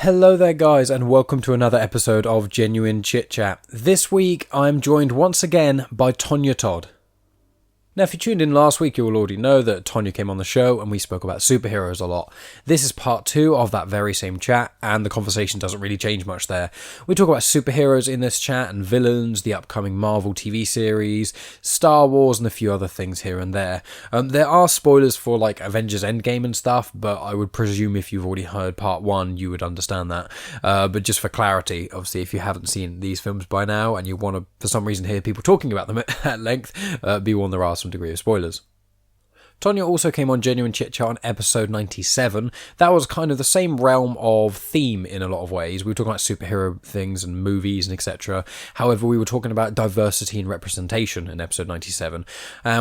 Hello there guys and welcome to another episode of Genuine Chit-Chat. This week I'm joined once again by Tonya Todd. Now if you tuned in last week you will already know that Tonya came on the show and we spoke about superheroes a lot. This is part 2 of that very same chat and the conversation doesn't really change much there. We talk about superheroes in this chat and villains, the upcoming Marvel TV series, Star Wars and a few other things here and there. There are spoilers for like Avengers Endgame and stuff, but I would presume if you've already heard part 1 you would understand that. But just for clarity, obviously if you haven't seen these films by now and you want to for some reason hear people talking about them at length, be warned there are some degree of spoilers. Tonya also came on Genuine Chit-Chat on episode 97. That was kind of the same realm of theme in a lot of ways. We were talking about superhero things and movies and etc. However, we were talking about diversity and representation in episode 97.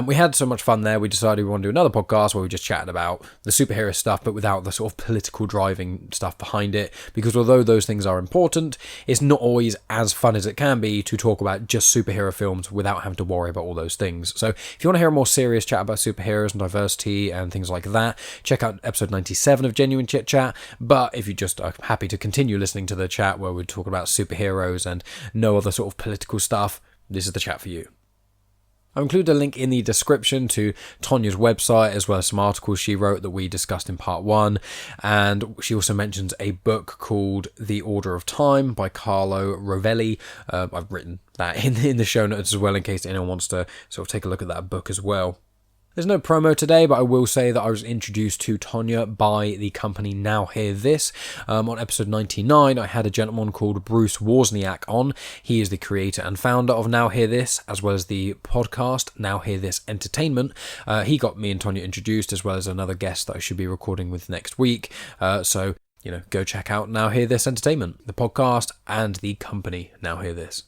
We had so much fun there, we decided we want to do another podcast where we just chatted about the superhero stuff, but without the sort of political driving stuff behind it. Because although those things are important, it's not always as fun as it can be to talk about just superhero films without having to worry about all those things. So if you want to hear a more serious chat about superheroes and diversity and things like that, check out episode 97 of Genuine Chit Chat. But if you just are happy to continue listening to the chat where we talk about superheroes and no other sort of political stuff, this is the chat for you. I'll include a link in the description to Tonya's website as well as some articles she wrote that we discussed in part 1, and she also mentions a book called The Order of Time by Carlo Rovelli. I've written that in the show notes as well in case anyone wants to sort of take a look at that book as well. There's no promo today, but I will say that I was introduced to Tonya by the company Now Hear This. On episode 99, I had a gentleman called Bruce Wozniak on. He is the creator and founder of Now Hear This, as well as the podcast Now Hear This Entertainment. He got me and Tonya introduced, as well as another guest that I should be recording with next week. So, go check out Now Hear This Entertainment, the podcast, and the company Now Hear This.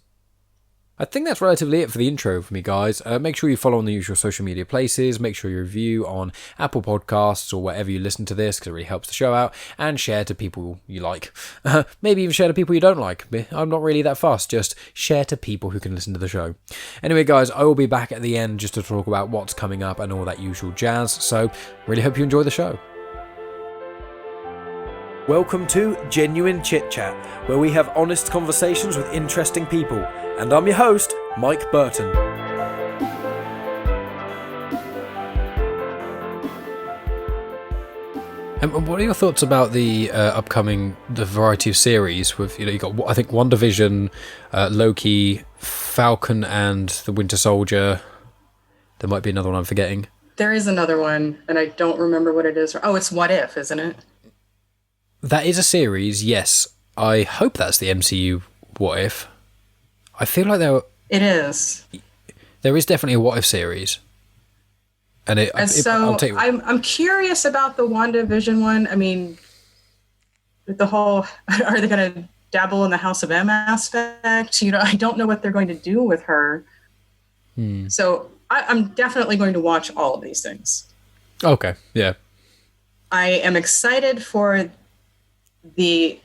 I think that's relatively it for the intro for me, guys. Make sure you follow on the usual social media places. Make sure you review on Apple Podcasts or wherever you listen to this because it really helps the show out. And share to people you like. Maybe even share to people you don't like. I'm not really that fussed. Just share to people who can listen to the show. Anyway, guys, I will be back at the end just to talk about what's coming up and all that usual jazz. So, really hope you enjoy the show. Welcome to Genuine Chit Chat, where we have honest conversations with interesting people. And I'm your host, Mike Burton. And what are your thoughts about the upcoming variety of series? With you got I think WandaVision, Loki, Falcon, and the Winter Soldier. There might be another one I'm forgetting. There is another one, and I don't remember what it is. Oh, it's What If, isn't it? That is a series, yes. I hope that's the MCU What If. I feel like it is. There is definitely a What If series. And I'm curious about the WandaVision one. I mean, the whole, are they going to dabble in the House of M aspect? I don't know what they're going to do with her. So I'm definitely going to watch all of these things. Okay, yeah. I am excited for the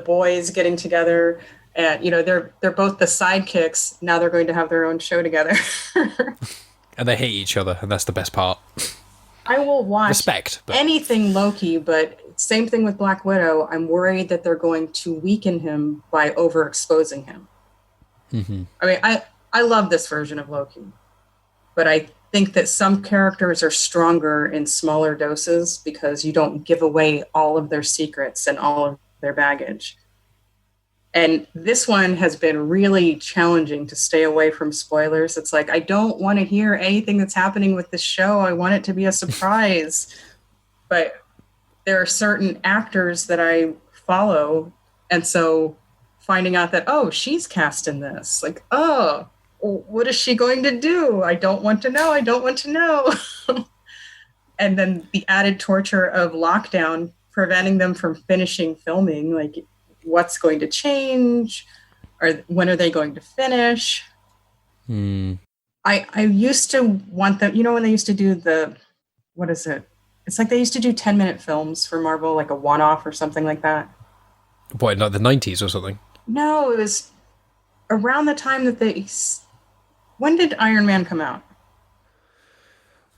boys getting together, and they're both the sidekicks. Now they're going to have their own show together. And they hate each other, and that's the best part. I will watch anything Loki, but same thing with Black Widow. I'm worried that they're going to weaken him by overexposing him. Mm-hmm. I mean, I love this version of Loki, but I think that some characters are stronger in smaller doses because you don't give away all of their secrets and all of their baggage. And this one has been really challenging to stay away from spoilers. It's like, I don't want to hear anything that's happening with this show. I want it to be a surprise. But there are certain actors that I follow. And so finding out that, oh, she's cast in this. Like, oh, what is she going to do? I don't want to know. I don't want to know. And then the added torture of lockdown, preventing them from finishing filming. Like, what's going to change? Or when are they going to finish? I used to want them, when they used to do what is it? It's like they used to do 10-minute films for Marvel, like a one-off or something like that. What, like the 90s or something? No, it was around the time that when did Iron Man come out?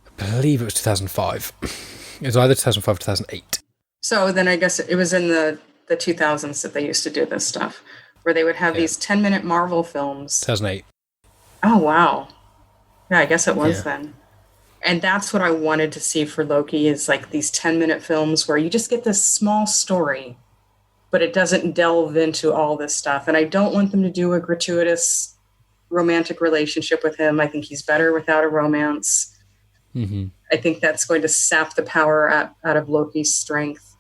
I believe it was 2005. It was either 2005 or 2008. So then I guess it was in the the 2000s that they used to do this stuff, where they would have these 10-minute Marvel films. 2008. Oh, wow. Yeah, I guess it was then. And that's what I wanted to see for Loki, is like these 10-minute films where you just get this small story, but it doesn't delve into all this stuff. And I don't want them to do a gratuitous romantic relationship with him. I think he's better without a romance. Mm-hmm. I think that's going to sap the power out of Loki's strength.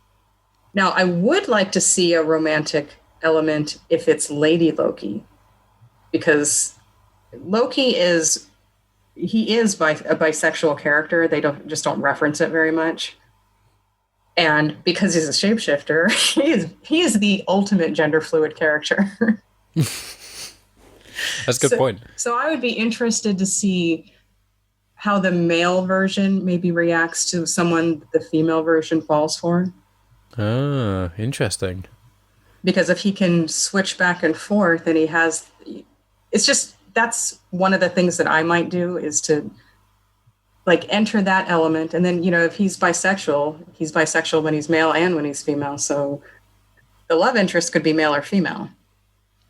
Now, I would like to see a romantic element if it's Lady Loki, because Loki is a bisexual character. They don't reference it very much. And because he's a shapeshifter, he is the ultimate gender fluid character. That's a good point. So I would be interested to see how the male version maybe reacts to someone the female version falls for. Ah, interesting. Because if he can switch back and forth, and that's one of the things that I might do, is to like enter that element. And then, if he's bisexual when he's male and when he's female. So the love interest could be male or female.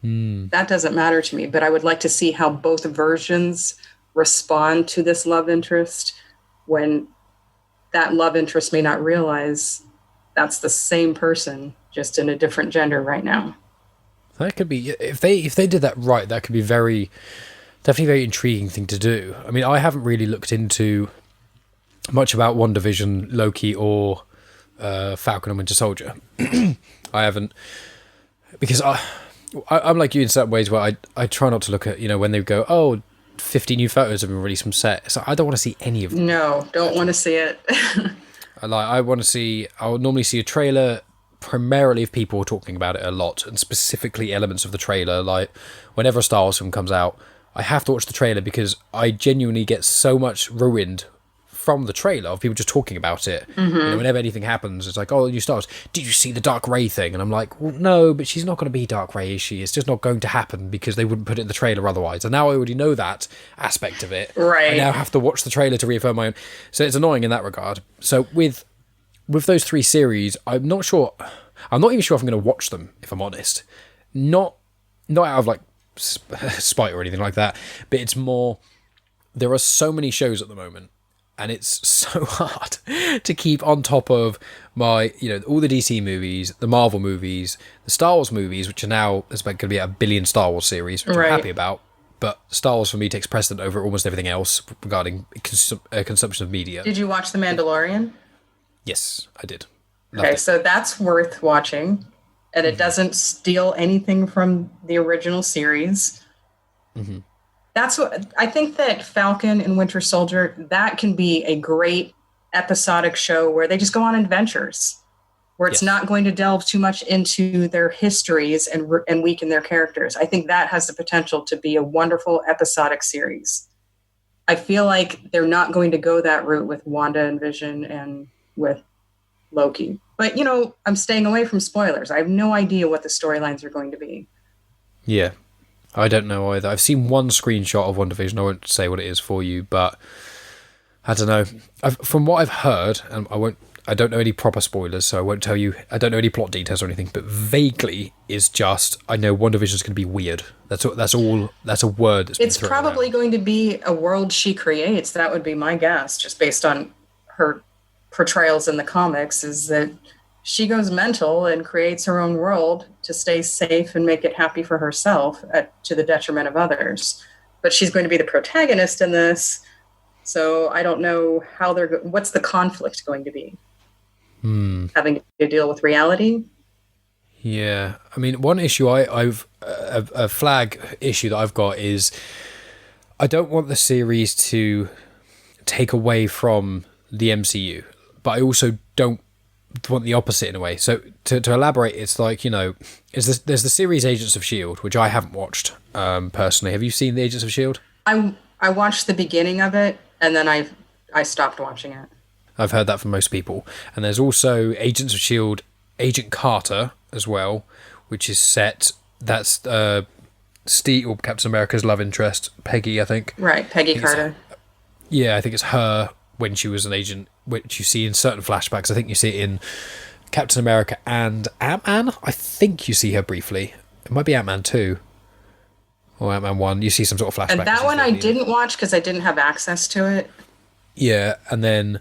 That doesn't matter to me, but I would like to see how both versions respond to this love interest, when that love interest may not realize that's the same person, just in a different gender right now. That could be, if they did that right, that could be definitely a very intriguing thing to do. I mean, I haven't really looked into much about WandaVision, Loki, or Falcon and Winter Soldier. I haven't, because I'm like you in certain ways where I try not to look at, when they go, 50 new photos have been released from set. So I don't want to see any of them. No, don't want to see it. I'll normally see a trailer primarily if people are talking about it a lot, and specifically elements of the trailer. Like whenever a Star Wars film comes out, I have to watch the trailer, because I genuinely get so much ruined from the trailer of people just talking about it. Mm-hmm. Whenever anything happens, it's like, new Star Wars, did you see the Dark Ray thing? And I'm like, well, no, but she's not going to be Dark Ray, is she? It's just not going to happen, because they wouldn't put it in the trailer otherwise. And now I already know that aspect of it. Right. I now have to watch the trailer to reaffirm my own. So it's annoying in that regard. So with those 3 series, I'm not even sure if I'm going to watch them, if I'm honest. Not out of like spite or anything like that, but it's more, there are so many shows at the moment, and it's so hard to keep on top of my, all the DC movies, the Marvel movies, the Star Wars movies, which are now, there's going to be a billion Star Wars series, which I'm happy about. But Star Wars for me takes precedent over almost everything else regarding consumption of media. Did you watch The Mandalorian? Yes, I did. Okay, so that's worth watching, and it doesn't steal anything from the original series. Mm-hmm. That's what I think, that Falcon and Winter Soldier, that can be a great episodic show where they just go on adventures, where it's not going to delve too much into their histories and weaken their characters. I think that has the potential to be a wonderful episodic series. I feel like they're not going to go that route with Wanda and Vision and with Loki. But, I'm staying away from spoilers. I have no idea what the storylines are going to be. Yeah. I don't know either. I've seen one screenshot of WandaVision. I won't say what it is for you, but I don't know. From what I've heard, and I don't know any proper spoilers, so I won't tell you. I don't know any plot details or anything, but vaguely is just, I know WandaVision is going to be weird. That's all. That's a word. It's probably going to be a world she creates. That would be my guess, just based on her portrayals in the comics, is that she goes mental and creates her own world to stay safe and make it happy for herself to the detriment of others. But she's going to be the protagonist in this, so I don't know how what's the conflict going to be? Having to deal with reality? Yeah. I mean, one issue a flag issue that I've got is I don't want the series to take away from the MCU, but I also don't want the opposite in a way. So to elaborate, it's like, there's the series Agents of S.H.I.E.L.D., which I haven't watched personally. Have you seen the Agents of S.H.I.E.L.D.? I watched the beginning of it, and then I stopped watching it. I've heard that from most people. And there's also Agents of S.H.I.E.L.D., Agent Carter as well, which is set, that's Steve, or Captain America's love interest, Peggy, I think. Right, Peggy Carter. I think it's her when she was an agent, which you see in certain flashbacks. I think you see it in Captain America and Ant-Man. I think you see her briefly. It might be Ant-Man 2 or Ant-Man 1. You see some sort of flashback. And that one I didn't watch because I didn't have access to it. Yeah, and then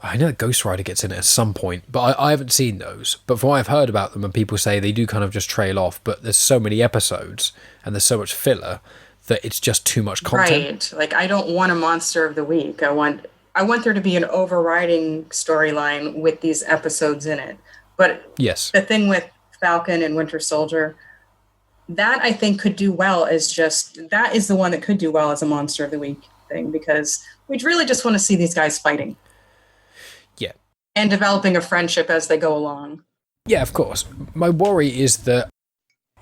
I know Ghost Rider gets in it at some point, but I haven't seen those. But from what I've heard about them, and people say they do kind of just trail off, but there's so many episodes and there's so much filler that it's just too much content. Right. Like, I don't want a monster of the week. I want there to be an overriding storyline with these episodes in it. But yes, the thing with Falcon and Winter Soldier, that I think could do well that is the one that could do well as a monster of the week thing, because we really just want to see these guys fighting. Yeah. And developing a friendship as they go along. Yeah, of course. My worry is that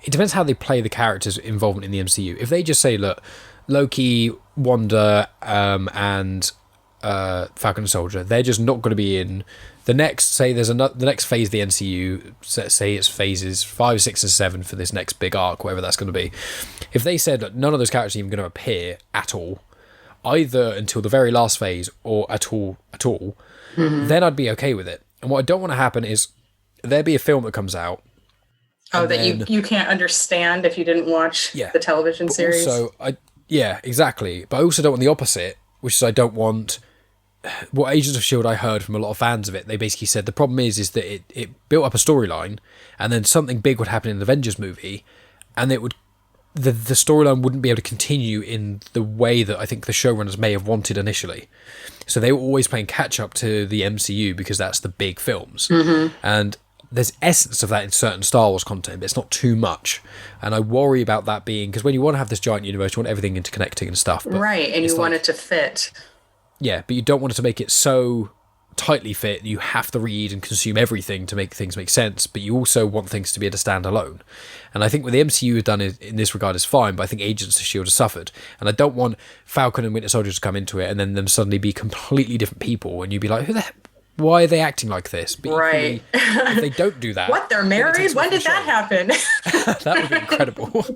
it depends how they play the characters' involvement in the MCU. If they just say, look, Loki, Wanda, and Falcon and Soldier, they're just not going to be in the next, say there's the next phase of the MCU, say it's phases 5, 6, and 7 for this next big arc, whatever that's going to be. If they said that none of those characters are even going to appear at all, either until the very last phase or at all, mm-hmm. then I'd be okay with it. And what I don't want to happen is there be a film that comes out. Oh, that you can't understand if you didn't watch the television series. So yeah, exactly. But I also don't want the opposite, which is I don't want what Agents of S.H.I.E.L.D. I heard from a lot of fans of it. They basically said the problem is that it built up a storyline, and then something big would happen in an Avengers movie, and it would the storyline wouldn't be able to continue in the way that I think the showrunners may have wanted initially. So they were always playing catch up to the MCU because that's the big films. Mm-hmm. And there's essence of that in certain Star Wars content, but it's not too much. And I worry about that being, because when you want to have this giant universe, you want everything interconnecting and stuff. But right, and you want it to fit. Yeah, but you don't want it to make it so tightly fit that you have to read and consume everything to make things make sense, but you also want things to be able to stand alone. And I think what the MCU have done in this regard is fine, but I think Agents of S.H.I.E.L.D. has suffered. And I don't want Falcon and Winter Soldier to come into it and then them suddenly be completely different people, and you'd be like, who the heck? Why are they acting like this? But right. If they don't do that... What, they're married? When did that happen? That would be incredible.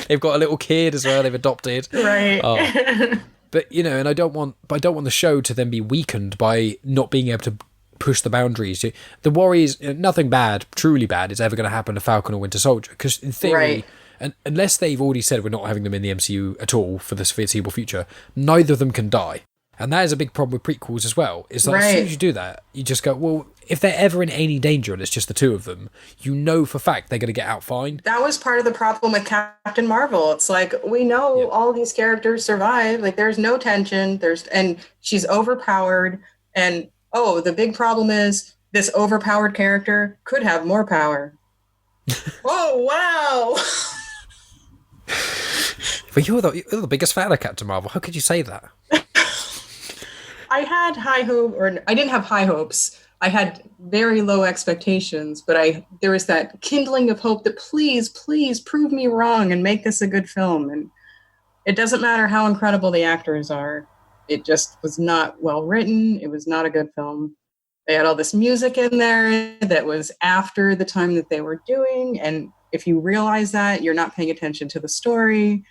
They've got a little kid as well, they've adopted. Right. Oh. But, and I don't want the show to then be weakened by not being able to push the boundaries. The worry is nothing bad, truly bad, is ever going to happen to Falcon or Winter Soldier. Because in theory, right. and unless they've already said we're not having them in the MCU at all for the foreseeable future, neither of them can die. And that is a big problem with prequels as well. It's like, right. As soon as you do that, you just go, well, if they're ever in any danger and it's just the two of them, you know for a fact they're going to get out fine. That was part of the problem with Captain Marvel. It's like, we know all these characters survive. Like, there's no tension. And she's overpowered. And, the big problem is this overpowered character could have more power. Oh, wow. But you're the biggest fan of Captain Marvel. How could you say that? I had I didn't have high hopes. I had very low expectations, but there was that kindling of hope that please prove me wrong and make this a good film. And it doesn't matter how incredible the actors are. It just was not well written. It was not a good film. They had all this music in there that was after the time that they were doing. And if you realize that, you're not paying attention to the story.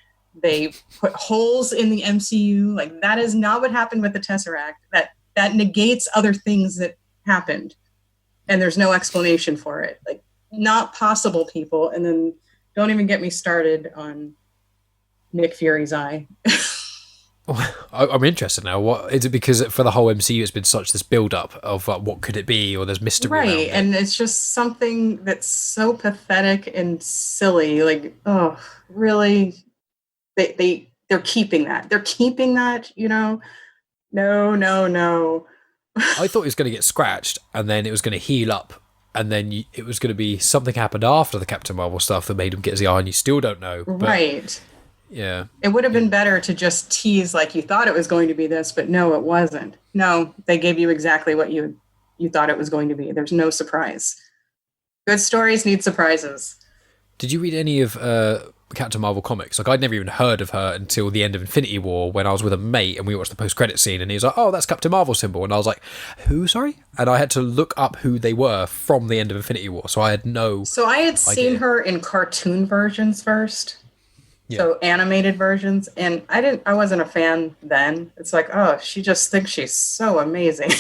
They put holes in the MCU. Like, that is not what happened with the Tesseract. That negates other things that happened. And there's no explanation for it. Like, not possible, people. And then don't even get me started on Nick Fury's eye. I'm interested now. What is it? Because for the whole MCU, it's been such this build-up of what could it be, or there's mystery around it. And it's just something that's so pathetic and silly. Like, oh, really? They're keeping that. They're keeping that, No. I thought it was going to get scratched, and then it was going to heal up, and then it was going to be something happened after the Captain Marvel stuff that made him get his eye, and you still don't know. But, right. Yeah. It would have been better to just tease like you thought it was going to be this, but no, it wasn't. No, they gave you exactly what you thought it was going to be. There's no surprise. Good stories need surprises. Did you read any of Captain Marvel comics? Like, I'd never even heard of her until the end of Infinity War when I was with a mate and we watched the post-credit scene and he was like, oh, that's Captain Marvel symbol. And I was like, who, sorry? And I had to look up who they were from the end of Infinity War. So I had no So I had seen her in cartoon versions first. Yeah. So animated versions. And I wasn't a fan then. It's like, oh, she just thinks she's so amazing.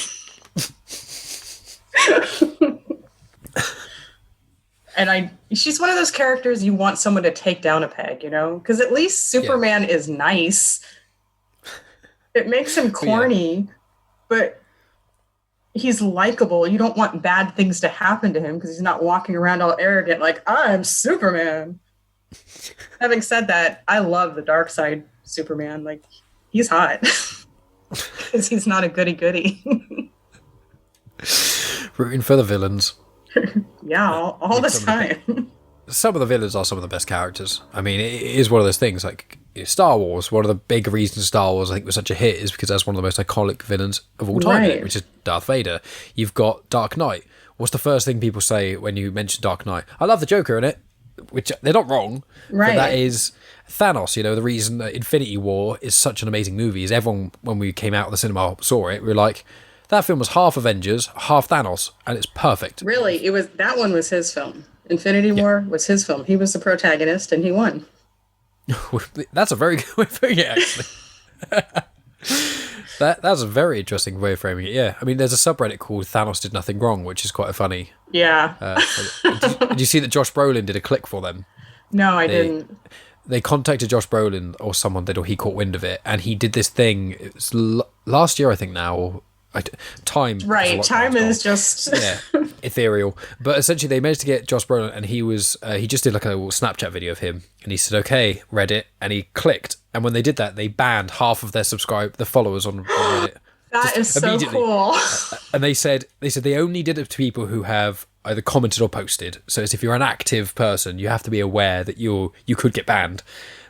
And she's one of those characters you want someone to take down a peg, you know? Because at least Superman is nice. It makes him corny, but he's likable. You don't want bad things to happen to him because he's not walking around all arrogant like, I'm Superman. Having said that, I love the dark side Superman. Like, he's hot. Because he's not a goody-goody. Rooting for the villains. Yeah, all the time. Some of the villains are some of the best characters. I mean, it is one of those things, like Star Wars, one of the big reasons Star Wars I think was such a hit is because that's one of the most iconic villains of all time, right. which is Darth Vader. You've got Dark Knight. What's the first thing people say when you mention Dark Knight? I love the Joker in it, which they're not wrong, right. But that is Thanos. You know, the reason that Infinity War is such an amazing movie is everyone, when we came out of the cinema, saw it, we were like, that film was half Avengers, half Thanos, and it's perfect. Really, that one was his film. Infinity War was his film. He was the protagonist, and he won. That's a very good way of framing it, actually. That's a very interesting way of framing it, yeah. I mean, there's a subreddit called Thanos Did Nothing Wrong, which is quite funny. Yeah. Did you see that Josh Brolin did a click for them? No, I didn't. They contacted Josh Brolin, or someone did, or he caught wind of it, and he did this thing. It was last year, I think now, or time. Right, time is just ethereal. But essentially, they managed to get Josh Brolin, and he just did like a little Snapchat video of him, and he said, "Okay, Reddit," and he clicked, and when they did that, they banned half of their followers on Reddit. That is so cool. And they said they only did it to people who have either commented or posted. So it's if you're an active person, you have to be aware that you could get banned.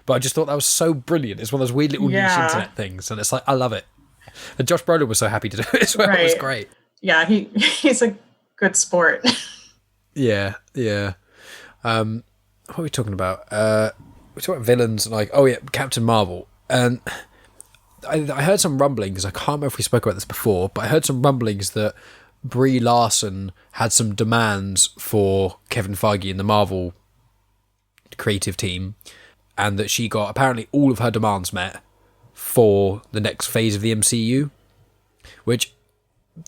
But I just thought that was so brilliant. It's one of those weird little niche internet things, and it's like I love it. And Josh Brolin was so happy to do it as well. Right. It was great. Yeah, he's a good sport. Yeah. What are we talking about? We're talking about villains and Captain Marvel. And I heard some rumblings. I can't remember if we spoke about this before, but I heard some rumblings that Brie Larson had some demands for Kevin Feige and the Marvel creative team, and that she got apparently all of her demands met for the next phase of the MCU, which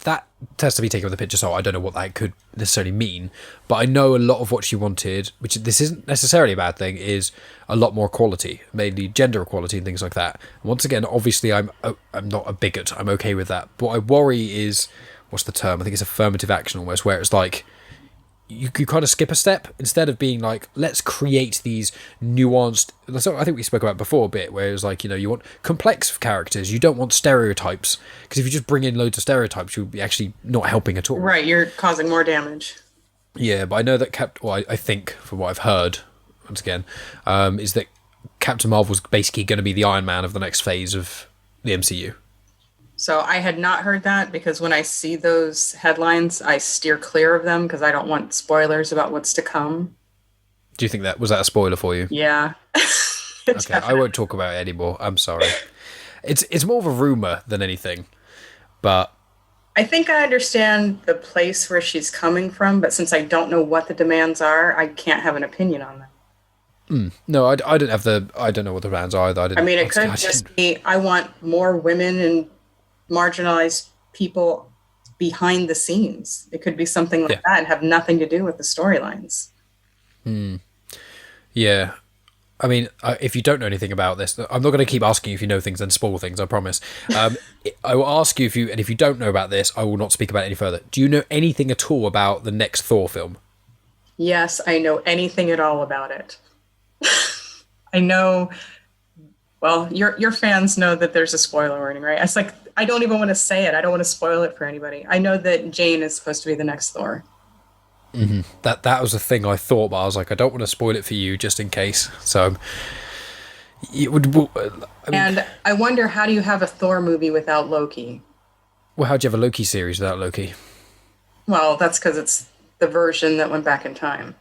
that has to be taken with a pinch of salt. I don't know what that could necessarily mean, but I know a lot of what she wanted, which this isn't necessarily a bad thing, is a lot more equality, mainly gender equality and things like that. Once again, obviously I'm not a bigot, I'm okay with that, but I worry is, what's the term? I think it's affirmative action almost, where it's like you kind of skip a step instead of being like, let's create these nuanced. I think we spoke about it before a bit, where it was like, you want complex characters. You don't want stereotypes, because if you just bring in loads of stereotypes, you'll be actually not helping at all. Right, you're causing more damage. Yeah, but I know that I think from what I've heard, once again, is that Captain Marvel's basically going to be the Iron Man of the next phase of the MCU. So I had not heard that, because when I see those headlines, I steer clear of them because I don't want spoilers about what's to come. Do you think was that a spoiler for you? Yeah. Okay, I won't talk about it anymore. I'm sorry. It's more of a rumor than anything, but I think I understand the place where she's coming from, but since I don't know what the demands are, I can't have an opinion on them. No, I don't know what the demands are either. It could just be, I want more women and marginalized people behind the scenes. It could be something like that and have nothing to do with the storylines. Yeah. I mean, if you don't know anything about this, I'm not going to keep asking you if you know things and spoil things, I promise. I will ask you if you don't know about this, I will not speak about it any further. Do you know anything at all about the next Thor film? Yes, I know anything at all about it. I know. Well, your fans know that there's a spoiler warning, right? It's like, I don't even want to say it. I don't want to spoil it for anybody. I know that Jane is supposed to be the next Thor. Mm-hmm. That was the thing I thought, but I was like, I don't want to spoil it for you just in case. So it would. And I wonder, how do you have a Thor movie without Loki? Well, how'd you have a Loki series without Loki? Well, that's because it's the version that went back in time.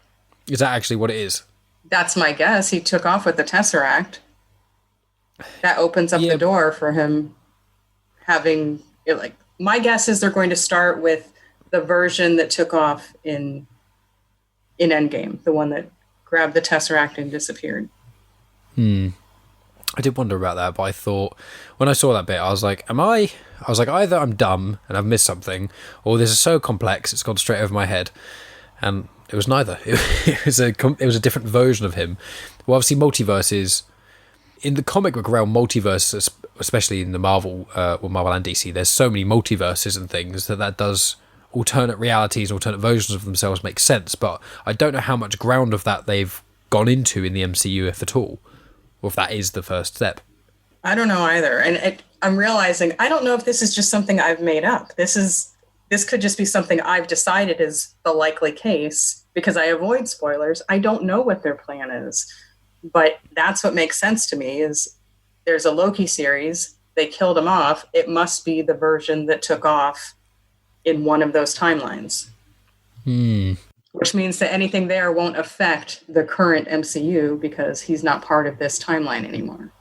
Is that actually what it is? That's my guess. He took off with the Tesseract. That opens up the door for him having it. Like, my guess is they're going to start with the version that took off in Endgame, the one that grabbed the Tesseract and disappeared. I did wonder about that, but I thought, when I saw that bit, I was like, either I'm dumb and I've missed something, or this is so complex it's gone straight over my head. And it was neither. It was a different version of him. Well, obviously, multiverses in the comic book realm, multiverse, especially in the Marvel and DC, there's so many multiverses and things that does alternate realities, alternate versions of themselves make sense. But I don't know how much ground of that they've gone into in the MCU, if at all, or if that is the first step. I don't know either, and I'm realizing I don't know if this is just something I've made up. This could just be something I've decided is the likely case because I avoid spoilers. I don't know what their plan is, but that's what makes sense to me is there's a Loki series. They killed him off. It must be the version that took off in one of those timelines. Which means that anything there won't affect the current MCU because he's not part of this timeline anymore.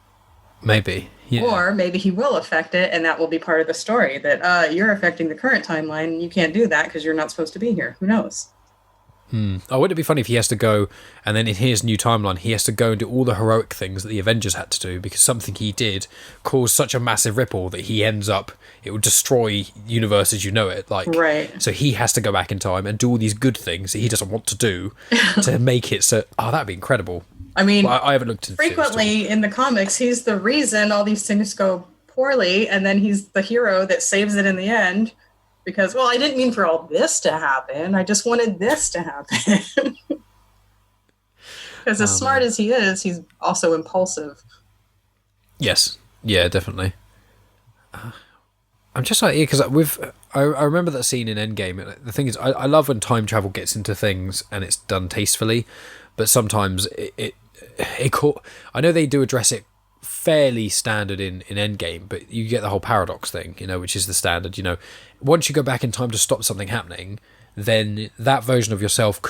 Maybe. Yeah. Or maybe he will affect it, and that will be part of the story, that you're affecting the current timeline, and you can't do that because you're not supposed to be here. Who knows? Oh, wouldn't it be funny if he has to go, and then in his new timeline, he has to go and do all the heroic things that the Avengers had to do, because something he did caused such a massive ripple that he ends up, it will destroy universe as you know it. Right. So he has to go back in time and do all these good things that he doesn't want to do to make it so... Oh, that'd be incredible. I mean, I haven't looked into frequently in the comics, he's the reason all these things go poorly, and then he's the hero that saves it in the end. Because, well, I didn't mean for all this to happen. I just wanted this to happen. Because as smart as he is, he's also impulsive. Yes. Yeah, definitely. I'm just like, because I remember that scene in Endgame. The thing is, I love when time travel gets into things and it's done tastefully, but sometimes it I know they do address it fairly standard in Endgame, but you get the whole paradox thing, which is the standard. Once you go back in time to stop something happening, then that version of yourself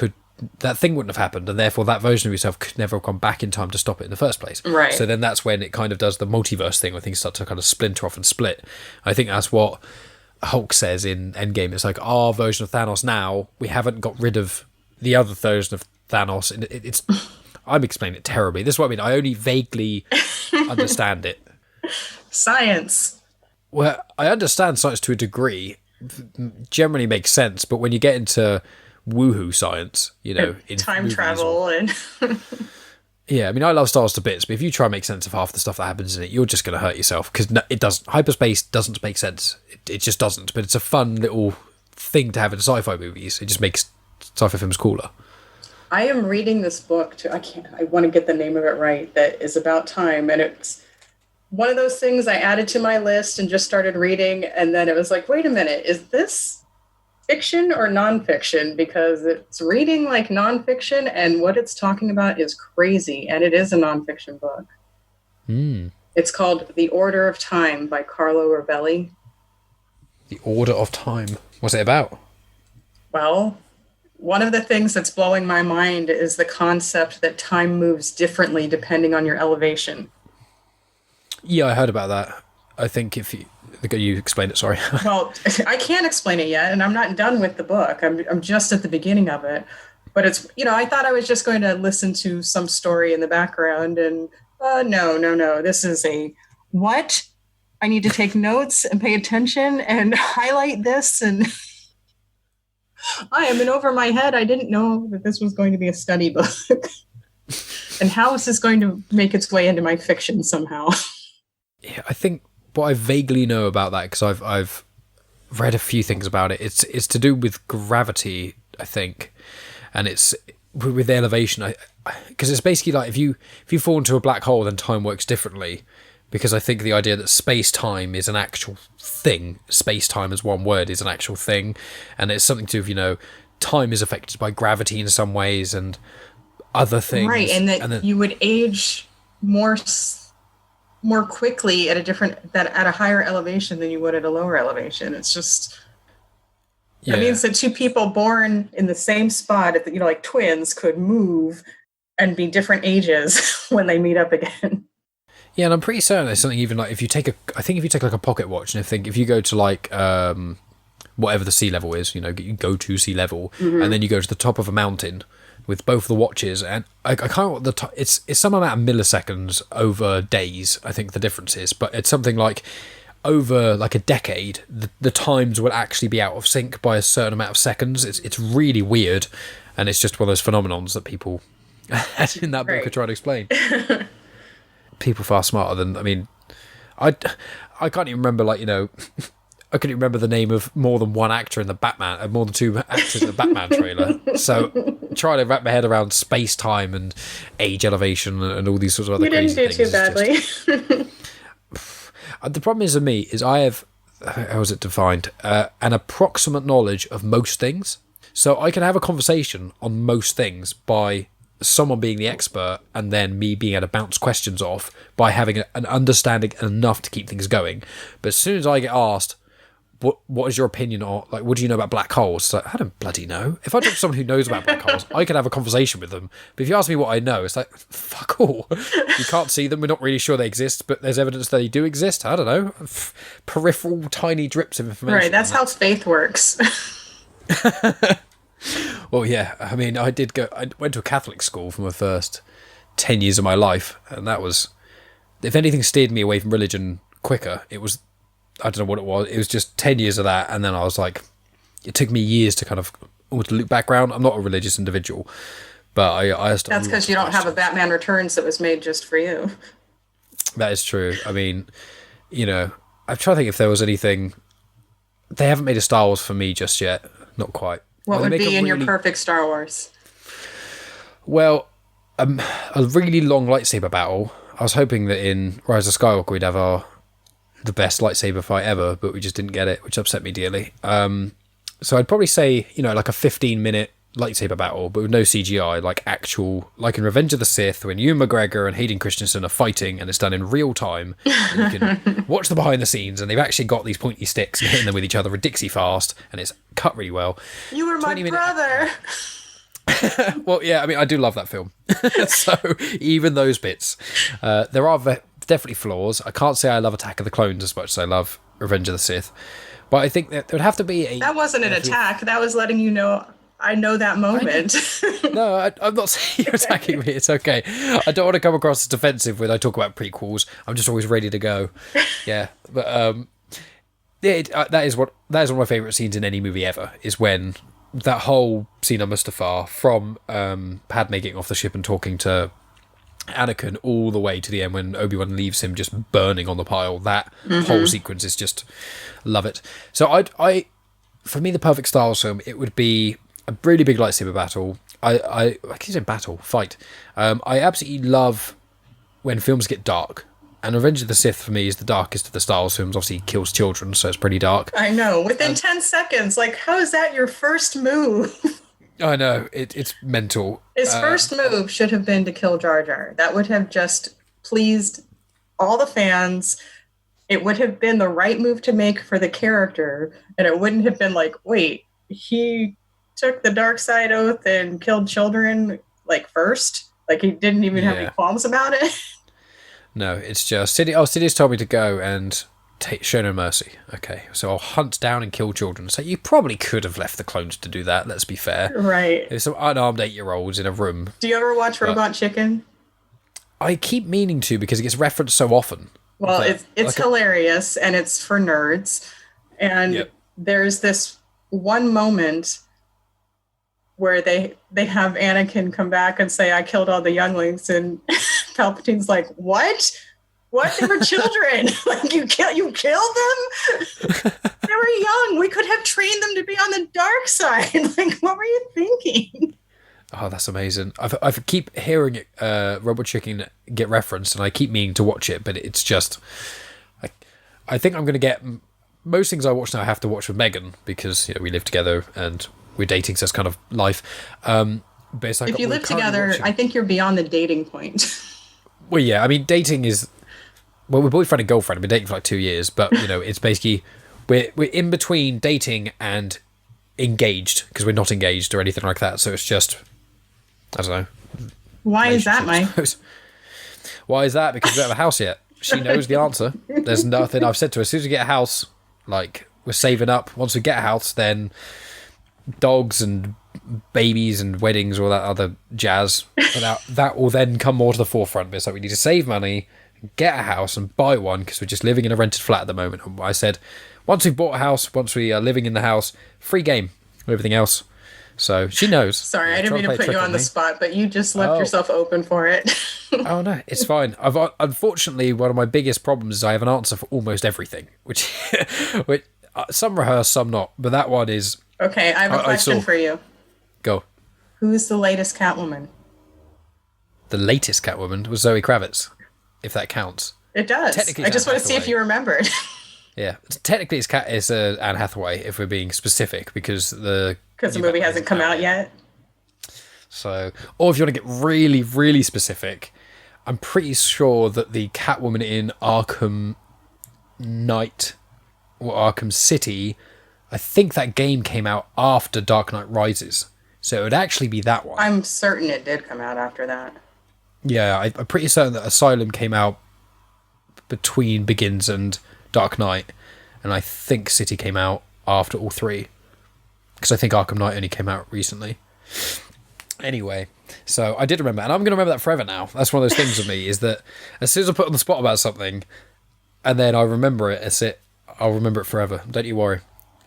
that thing wouldn't have happened, and therefore that version of yourself could never have gone back in time to stop it in the first place. Right. So then that's when it kind of does the multiverse thing, where things start to kind of splinter off and split. I think that's what Hulk says in Endgame. It's like, our version of Thanos now, we haven't got rid of the other version of Thanos. And it's I'm explaining it terribly. This is what I mean. I only vaguely understand it. Science. Well, I understand science to a degree. Generally makes sense, but when you get into woohoo science, in time travel and yeah, I mean, I love Star Wars to bits, but if you try and make sense of half the stuff that happens in it, you're just going to hurt yourself, because it doesn't. Hyperspace doesn't make sense. It just doesn't. But it's a fun little thing to have in sci-fi movies. It just makes sci-fi films cooler. I am reading this book I want to get the name of it right, that is about time, and it's one of those things I added to my list and just started reading, and then it was like, wait a minute, is this fiction or nonfiction? Because it's reading like nonfiction, and what it's talking about is crazy, and it is a nonfiction book. It's called The Order of Time by Carlo Rovelli. The Order of Time. What's it about? Well, one of the things that's blowing my mind is the concept that time moves differently depending on your elevation. Yeah, I heard about that. I think if you explain it, sorry. Well, I can't explain it yet, and I'm not done with the book. I'm just at the beginning of it. But it's, I thought I was just going to listen to some story in the background, and no. This is what? I need to take notes and pay attention and highlight this, and I am in over my head. I didn't know that this was going to be a study book. And how is this going to make its way into my fiction somehow? Yeah, I think what I vaguely know about that, because I've read a few things about it, it's to do with gravity, I think, and it's with elevation. Because it's basically like if you fall into a black hole, then time works differently. Because I think the idea that space-time is an actual thing, space-time as one word is an actual thing, and it's something to do with, time is affected by gravity in some ways and other things. Right, and that you would age more quickly at a higher elevation than you would at a lower elevation. It's just... Yeah. That means that two people born in the same spot, like twins, could move and be different ages when they meet up again. Yeah, and I'm pretty certain there's something even like if you take like a pocket watch, and if you go to like whatever the sea level is, you go to sea level, and then you go to the top of a mountain with both the watches, and I can't remember what it's some amount of milliseconds over days. I think the difference is, but it's something like over like a decade, the times will actually be out of sync by a certain amount of seconds. It's really weird, and it's just one of those phenomenons that people, as in that book, are trying to explain. People far smarter than, I mean, I can't even remember, like, you know, I couldn't remember the name of more than one actor in the Batman, more than two actors in the Batman trailer. So trying to wrap my head around space-time and age elevation and all these sorts of other crazy things. You didn't do too badly. The problem is with me is I have, how is it defined, an approximate knowledge of most things. So I can have a conversation on most things by someone being the expert and then me being able to bounce questions off by having an understanding enough to keep things going. But as soon as I get asked, what is your opinion on, like, what do you know about black holes? It's like, I don't bloody know. If I talk to someone who knows about black holes, I can have a conversation with them. But if you ask me what I know, it's like, fuck all. You can't see them. We're not really sure they exist, but there's evidence that they do exist. I don't know. Peripheral, tiny drips of information. Right, that's how faith works. Well, yeah. I mean, I went to a Catholic school for my first 10 years of my life, and that was, if anything steered me away from religion quicker, it was, I don't know what it was. It was just 10 years of that. And then I was like, it took me years to kind of loop back around. I'm not a religious individual, but I that's because you don't have a Batman Returns that was made just for you. That is true. I mean, you know, I'm trying to think if there was anything. They haven't made a Star Wars for me just yet. Not quite. What would be in your perfect Star Wars? Well, a really long lightsaber battle. I was hoping that in Rise of Skywalker we'd have the best lightsaber fight ever, but we just didn't get it, which upset me dearly. So I'd probably say, you know, like a 15-minute lightsaber battle, but with no CGI, like actual, like in Revenge of the Sith, when Ewan McGregor and Hayden Christensen are fighting, and it's done in real time. And you can watch the behind the scenes, and they've actually got these pointy sticks and hitting them with each other ridiculously fast, and it's cut really well. You were my brother. Well, yeah, I mean, I do love that film. So even those bits, there are definitely flaws. I can't say I love Attack of the Clones as much as I love Revenge of the Sith, but I think that there would have to be that wasn't an attack. That was letting you know I know that moment. No, I'm not saying you're attacking me. It's okay. I don't want to come across as defensive when I talk about prequels. I'm just always ready to go. Yeah, but that is one of my favourite scenes in any movie ever. Is when that whole scene on Mustafar, from Padme getting off the ship and talking to Anakin all the way to the end when Obi-Wan leaves him just burning on the pile. That whole sequence is just, love it. So I for me, the perfect Star Wars film, it would be a really big lightsaber battle. I keep saying battle, fight. I absolutely love when films get dark. And Revenge of the Sith, for me, is the darkest of the Star Wars films. Obviously, kills children, so it's pretty dark. I know. Within 10 seconds. Like, how is that your first move? I know. It's mental. His first move should have been to kill Jar Jar. That would have just pleased all the fans. It would have been the right move to make for the character. And it wouldn't have been like, wait, he took the dark side oath and killed children, like, first? Like, he didn't even have any qualms about it? No, it's just Sidio's told me to go and show no mercy. Okay, so I'll hunt down and kill children. So you probably could have left the clones to do that, let's be fair. Right. There's some unarmed 8-year-olds in a room. Do you ever watch Robot Chicken? I keep meaning to because it gets referenced so often. Well, it's hilarious and it's for nerds. And there's this one moment where they have Anakin come back and say, I killed all the younglings, and Palpatine's like, what? What? They were children. Like, you killed them? They were young. We could have trained them to be on the dark side. Like, what were you thinking? Oh, that's amazing. I keep hearing it, Robot Chicken get referenced, and I keep meaning to watch it, but it's just... I think I'm going to get... Most things I watch now I have to watch with Megan, because, you know, we live together, and we're dating, so it's kind of life. But it's like, if you live together, I think you're beyond the dating point. Well, yeah, I mean, dating is... Well, we're boyfriend and girlfriend. We've been dating for like 2 years, but, you know, it's basically... We're in between dating and engaged, because we're not engaged or anything like that, so it's just... I don't know. Why is that, Mike? Why is that? Because we don't have a house yet. She knows the answer. There's nothing. I've said to her, as soon as we get a house, like, we're saving up. Once we get a house, then dogs and babies and weddings, all that other jazz, that will then come more to the forefront. It's like we need to save money, get a house and buy one because we're just living in a rented flat at the moment. And I said, once we've bought a house, once we are living in the house, free game, everything else. So she knows. Sorry, I didn't mean to put you on the spot, but you just left yourself open for it. Oh no, it's fine. Unfortunately, one of my biggest problems is I have an answer for almost everything, which some rehearse, some not. But that one is okay. I have a question for you. Go. Who's the latest Catwoman? The latest Catwoman was Zoe Kravitz, if that counts. It does. I just want to see if you remembered. Yeah, technically it's Anne Hathaway, if we're being specific, because the movie hasn't come out yet. So, or if you want to get really, really specific, I'm pretty sure that the Catwoman in Arkham Knight or Arkham City, I think that game came out after Dark Knight Rises. So it would actually be that one. I'm certain it did come out after that. Yeah, I'm pretty certain that Asylum came out between Begins and Dark Knight, and I think City came out after all three, because I think Arkham Knight only came out recently. Anyway, so I did remember, and I'm going to remember that forever now. That's one of those things with me, is that as soon as I put on the spot about something, and then I remember it, I'll remember it forever. Don't you worry.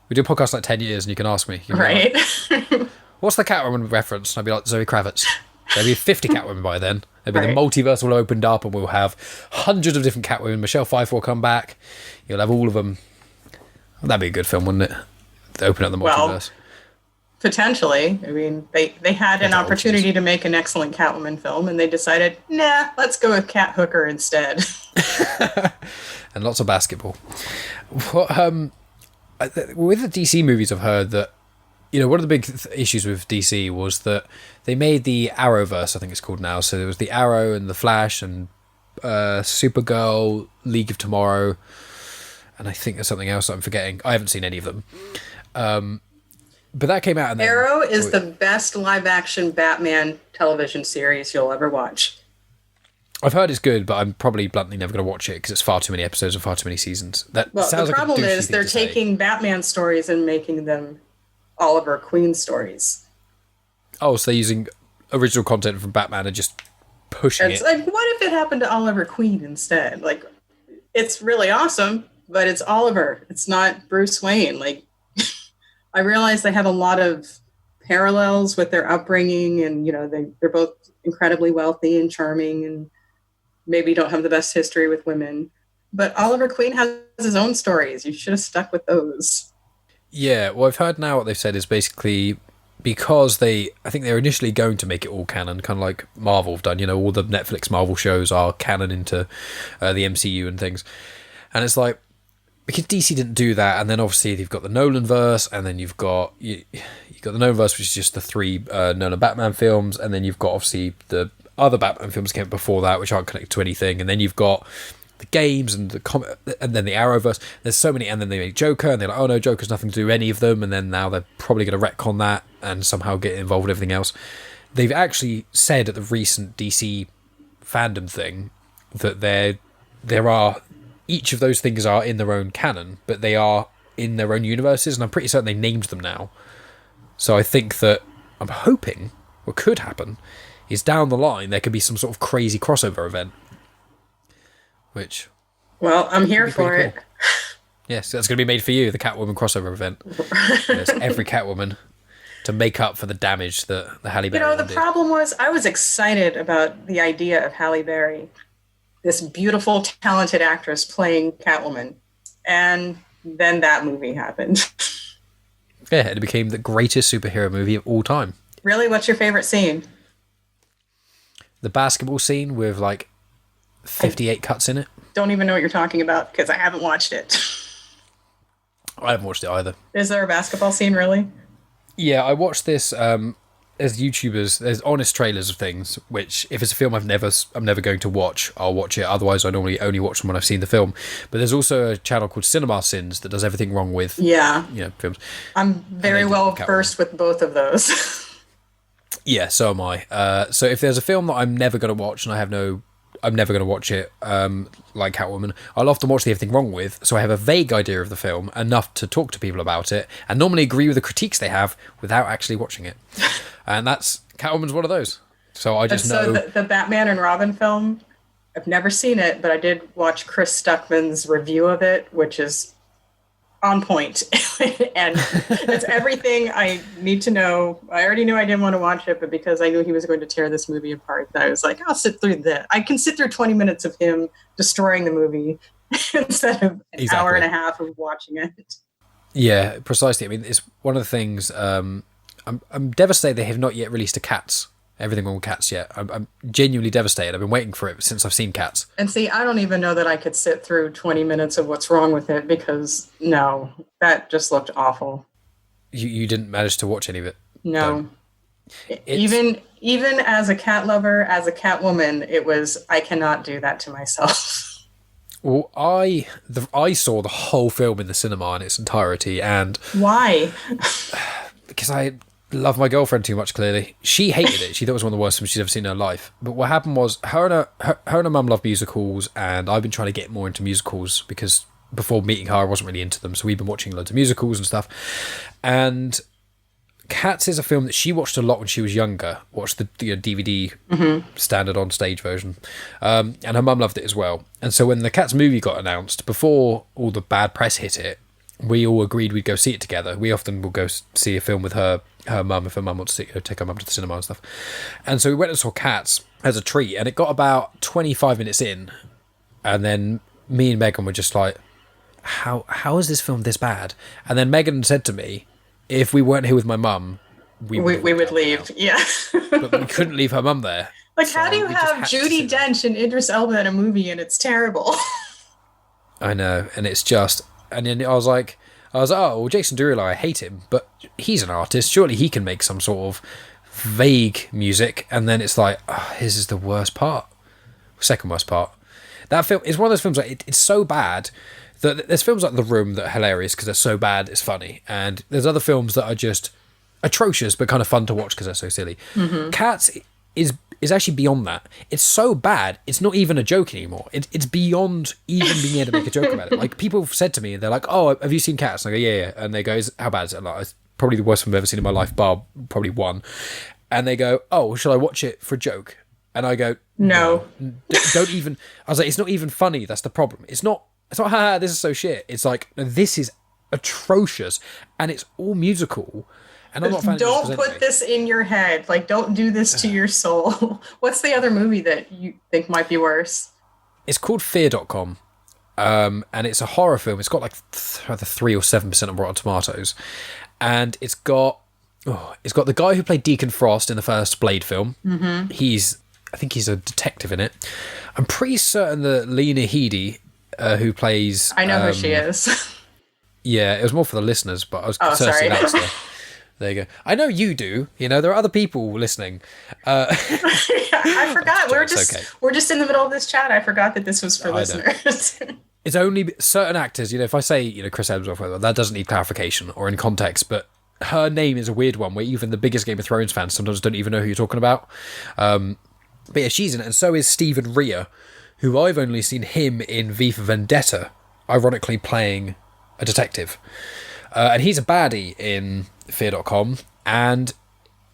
We do a podcast like 10 years, and you can ask me. Right. Like, what's the Catwoman reference? And I'll be like, Zoe Kravitz. There'll be 50 Catwomen by then. There'll be the multiverse will opened up, and we'll have hundreds of different Catwomen. Michelle Pfeiffer will come back. You'll have all of them. That'd be a good film, wouldn't it? To open up the multiverse. Potentially. I mean, they had an opportunity to make an excellent Catwoman film, and they decided, nah, let's go with Cat Hooker instead. And lots of basketball. With the DC movies, I've heard that, one of the big issues with DC was that they made the Arrowverse, I think it's called now. So there was the Arrow and the Flash and Supergirl, League of Tomorrow, and I think there's something else that I'm forgetting. I haven't seen any of them. But that came out. And Arrow is the best live-action Batman television series you'll ever watch. I've heard it's good, but I'm probably bluntly never going to watch it because it's far too many episodes and far too many seasons. The problem is they're taking Batman stories and making them Oliver Queen stories. Oh, so they're using original content from Batman and just pushing it. Like, what if it happened to Oliver Queen instead? Like, it's really awesome, but it's Oliver. It's not Bruce Wayne. Like, I realize they have a lot of parallels with their upbringing, and they're both incredibly wealthy and charming, and maybe don't have the best history with women. But Oliver Queen has his own stories. You should have stuck with those. Yeah, well, I've heard now what they've said is basically because I think they were initially going to make it all canon, kind of like Marvel have done. All the Netflix Marvel shows are canon into the MCU and things. And it's like, because DC didn't do that, and then obviously you've got the Nolanverse, and then you've got the Nolanverse, which is just the three Nolan Batman films, and then you've got obviously the other Batman films came before that, which aren't connected to anything, and then you've got the games and and then the Arrowverse. There's so many, and then they make Joker, and they're like, oh no, Joker's nothing to do with any of them, and then now they're probably going to retcon that and somehow get involved with everything else. They've actually said at the recent DC fandom thing that there are each of those things are in their own canon, but they are in their own universes, and I'm pretty certain they named them now. So I think that I'm hoping what could happen is down the line there could be some sort of crazy crossover event. Well, I'm here for it. Cool. Yes, that's going to be made for you, the Catwoman crossover event. There's every Catwoman to make up for the damage that the Halle Berry the problem was I was excited about the idea of Halle Berry, this beautiful, talented actress playing Catwoman. And then that movie happened. Yeah, it became the greatest superhero movie of all time. Really? What's your favorite scene? The basketball scene with 58 cuts in it. Don't even know what you're talking about because I haven't watched it. I haven't watched it either. Is there a basketball scene, really? Yeah, I watched this. There's YouTubers, there's honest trailers of things, which if it's a film I'm never going to watch, I'll watch it. Otherwise, I normally only watch them when I've seen the film. But there's also a channel called Cinema Sins that does everything wrong with films. I'm very well versed with both of those. Yeah, so am I. So if there's a film that I'm never going to watch and I'm never going to watch it, like Catwoman, I'll often watch the Everything Wrong With, so I have a vague idea of the film, enough to talk to people about it, and normally agree with the critiques they have without actually watching it. And Catwoman's one of those. So I just know... So the Batman and Robin film, I've never seen it, but I did watch Chris Stuckman's review of it, which is on point. And it's everything I need to know. I already knew I didn't want to watch it, but because I knew he was going to tear this movie apart, I was like, I'll sit through that. I can sit through 20 minutes of him destroying the movie instead of an hour and a half of watching it. Yeah, precisely. I mean, it's one of the things. I'm devastated they have not yet released a Cats. Everything on Cats yet. I'm genuinely devastated. I've been waiting for it since I've seen Cats. And see, I don't even know that I could sit through 20 minutes of what's wrong with it because no, that just looked awful. You didn't manage to watch any of it? No. Even as a cat lover, as a Catwoman, I cannot do that to myself. Well, I saw the whole film in the cinema in its entirety, and why? Because I love my girlfriend too much. Clearly, she hated it. She thought it was one of the worst films she's ever seen in her life. But what happened was, her and her mum love musicals, and I've been trying to get more into musicals because before meeting her, I wasn't really into them. So we've been watching loads of musicals and stuff. And Cats is a film that she watched a lot when she was younger. Watched the DVD standard on stage version, and her mum loved it as well. And so when the Cats movie got announced, before all the bad press hit it, we all agreed we'd go see it together. We often will go see a film with her mum if her mum wants to take her mum to the cinema and stuff. And so we went and saw Cats as a treat, and it got about 25 minutes in, and then me and Megan were just like, "How is this film this bad?" And then Megan said to me, if we weren't here with my mum, we would leave. Yeah. But we couldn't leave her mum there. Like, so how do you have Judi Dench and Idris Elba in a movie and it's terrible? I know, and it's just, and then I was like, oh, well, Jason Derulo, I hate him, but he's an artist. Surely he can make some sort of vague music. And then it's like, oh, his is the worst part, second worst part. That film is one of those films like it's so bad. There's films like The Room that are hilarious because they're so bad it's funny, and there's other films that are just atrocious but kind of fun to watch because they're so silly. Cats is actually beyond that. It's so bad it's not even a joke anymore. It's beyond even being able to make a joke about it. Like, people have said to me, they're like, "Oh, have you seen Cats?" And I go, yeah. And they go, "How bad is it?" I'm like, "It's probably the worst film I've ever seen in my life, bar probably one." And they go, "Oh, shall I watch it for a joke?" And I go, no. Don't even. I was like, it's not even funny. That's the problem. It's not, haha, this is so shit. It's like, no, this is atrocious, and it's all musical. And I'm not fan Don't put this in your head. Like, don't do this to your soul. What's the other movie that you think might be worse? It's called Fear.com, and it's a horror film. It's got like either 3 or 7% on Rotten Tomatoes, and it's got the guy who played Deacon Frost in the first Blade film. I think he's a detective in it. I'm pretty certain that Lena Headey, who plays... I know who she is. Yeah, it was more for the listeners, but I was searching that stuff. There you go. I know you do. You know, there are other people listening. I forgot. We're just in the middle of this chat. I forgot that this was for listeners. It's only certain actors. You know, if I say, Chris Hemsworth, that doesn't need clarification or in context, but her name is a weird one where even the biggest Game of Thrones fans sometimes don't even know who you're talking about. But yeah, she's in it, and so is Stephen Rea, who I've only seen him in V for Vendetta, ironically playing a detective. And he's a baddie in Fear.com, and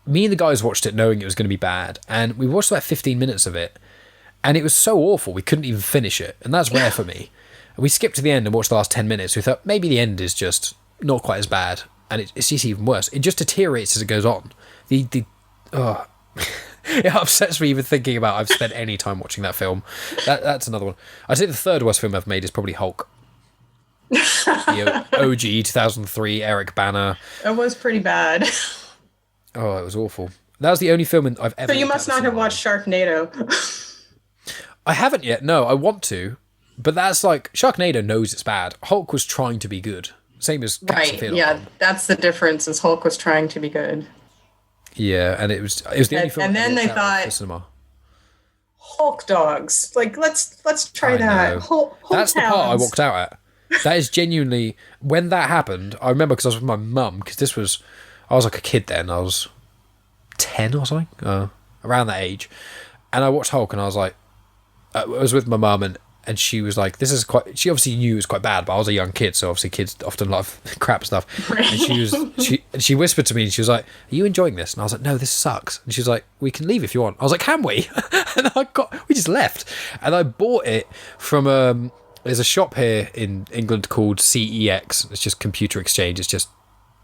me and the guys watched it knowing it was going to be bad, and we watched about 15 minutes of it, and it was so awful we couldn't even finish it, and that's rare for me. And we skipped to the end and watched the last 10 minutes. We thought maybe the end is just not quite as bad, and it's just even worse. It just deteriorates as it goes on. It upsets me even thinking about I've spent any time watching that film. That's another one. I'd say the third worst film I've made is probably Hulk. The OG 2003 Eric Bana. It was pretty bad. Oh, it was awful. That was the only film I've ever... So you must not have watched Sharknado. I haven't yet. No, I want to, but that's like Sharknado knows it's bad. Hulk was trying to be good. Same as Cats and Fear.com. Yeah, that's the difference. Is Hulk was trying to be good. Yeah, and it was the only film. And then they thought, Hulk dogs. Like, let's try that. Hulk That's the part I walked out at. That is genuinely, when that happened, I remember because I was with my mum, because I was like a kid then, I was 10 or something, around that age, and I watched Hulk and I was like, I was with my mum, and she was like, "This is quite." She obviously knew it was quite bad, but I was a young kid, so obviously kids often love crap stuff. Right. And she whispered to me, and she was like, "Are you enjoying this?" And I was like, "No, this sucks." And she was like, "We can leave if you want." I was like, "Can we?" And we just left, and I bought it from there's a shop here in England called CEX. It's just computer exchange. It's just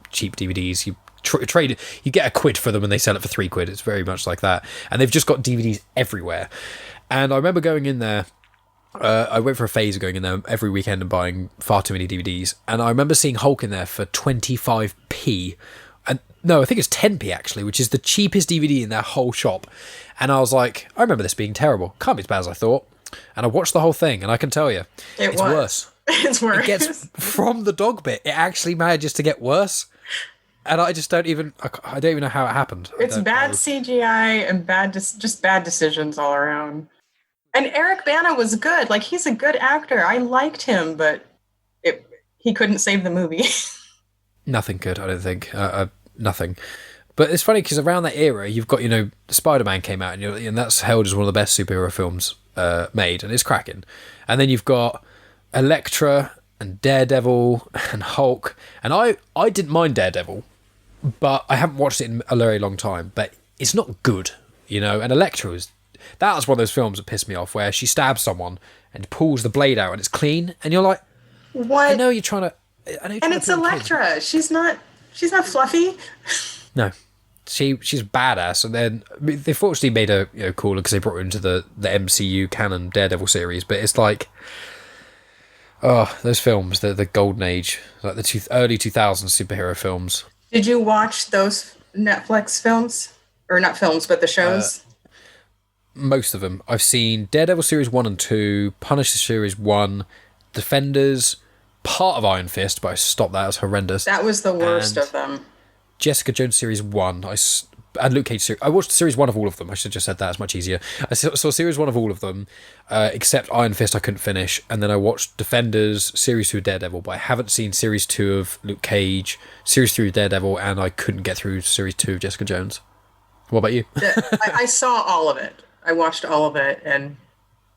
cheap DVDs. You trade it, you get £1 for them, and they sell it for £3. It's very much like that, and they've just got DVDs everywhere. And I remember going in there. I went for a phase of going in there every weekend and buying far too many DVDs. And I remember seeing Hulk in there for 25p. And no, I think it's 10p actually, which is the cheapest DVD in their whole shop. And I was like, I remember this being terrible. Can't be as bad as I thought. And I watched the whole thing, and I can tell you, it's worse. It's worse. It gets, from the dog bit, it actually manages to get worse. And I just don't even know how it happened. It's bad CGI and just bad decisions all around. And Eric Bana was good. Like, he's a good actor. I liked him, but he couldn't save the movie. Nothing could, I don't think. Nothing. But it's funny because around that era, you've got, Spider-Man came out, and that's held as one of the best superhero films made, and it's cracking. And then you've got Elektra and Daredevil and Hulk. And I didn't mind Daredevil, but I haven't watched it in a very long time. But it's not good, And Elektra that was one of those films that pissed me off, where she stabs someone and pulls the blade out and it's clean, and you're like, "What?" I know you're trying to. And it's Elektra. She's not fluffy. No, she's badass. And then they fortunately made her cooler because they brought her into the MCU canon Daredevil series. But it's like, those films, the golden age, like the early 2000s superhero films. Did you watch those Netflix films, or not films, but the shows? Most of them. I've seen Daredevil Series 1 and 2, Punisher Series 1, Defenders, part of Iron Fist, but I stopped that. It was horrendous. That was the worst of them. Jessica Jones Series 1, and Luke Cage Series. I watched Series 1 of all of them. I should have just said that. It's much easier. I saw Series 1 of all of them, except Iron Fist I couldn't finish, and then I watched Defenders, Series 2 of Daredevil, but I haven't seen Series 2 of Luke Cage, Series 3 of Daredevil, and I couldn't get through Series 2 of Jessica Jones. What about you? I saw all of it. I watched all of it, and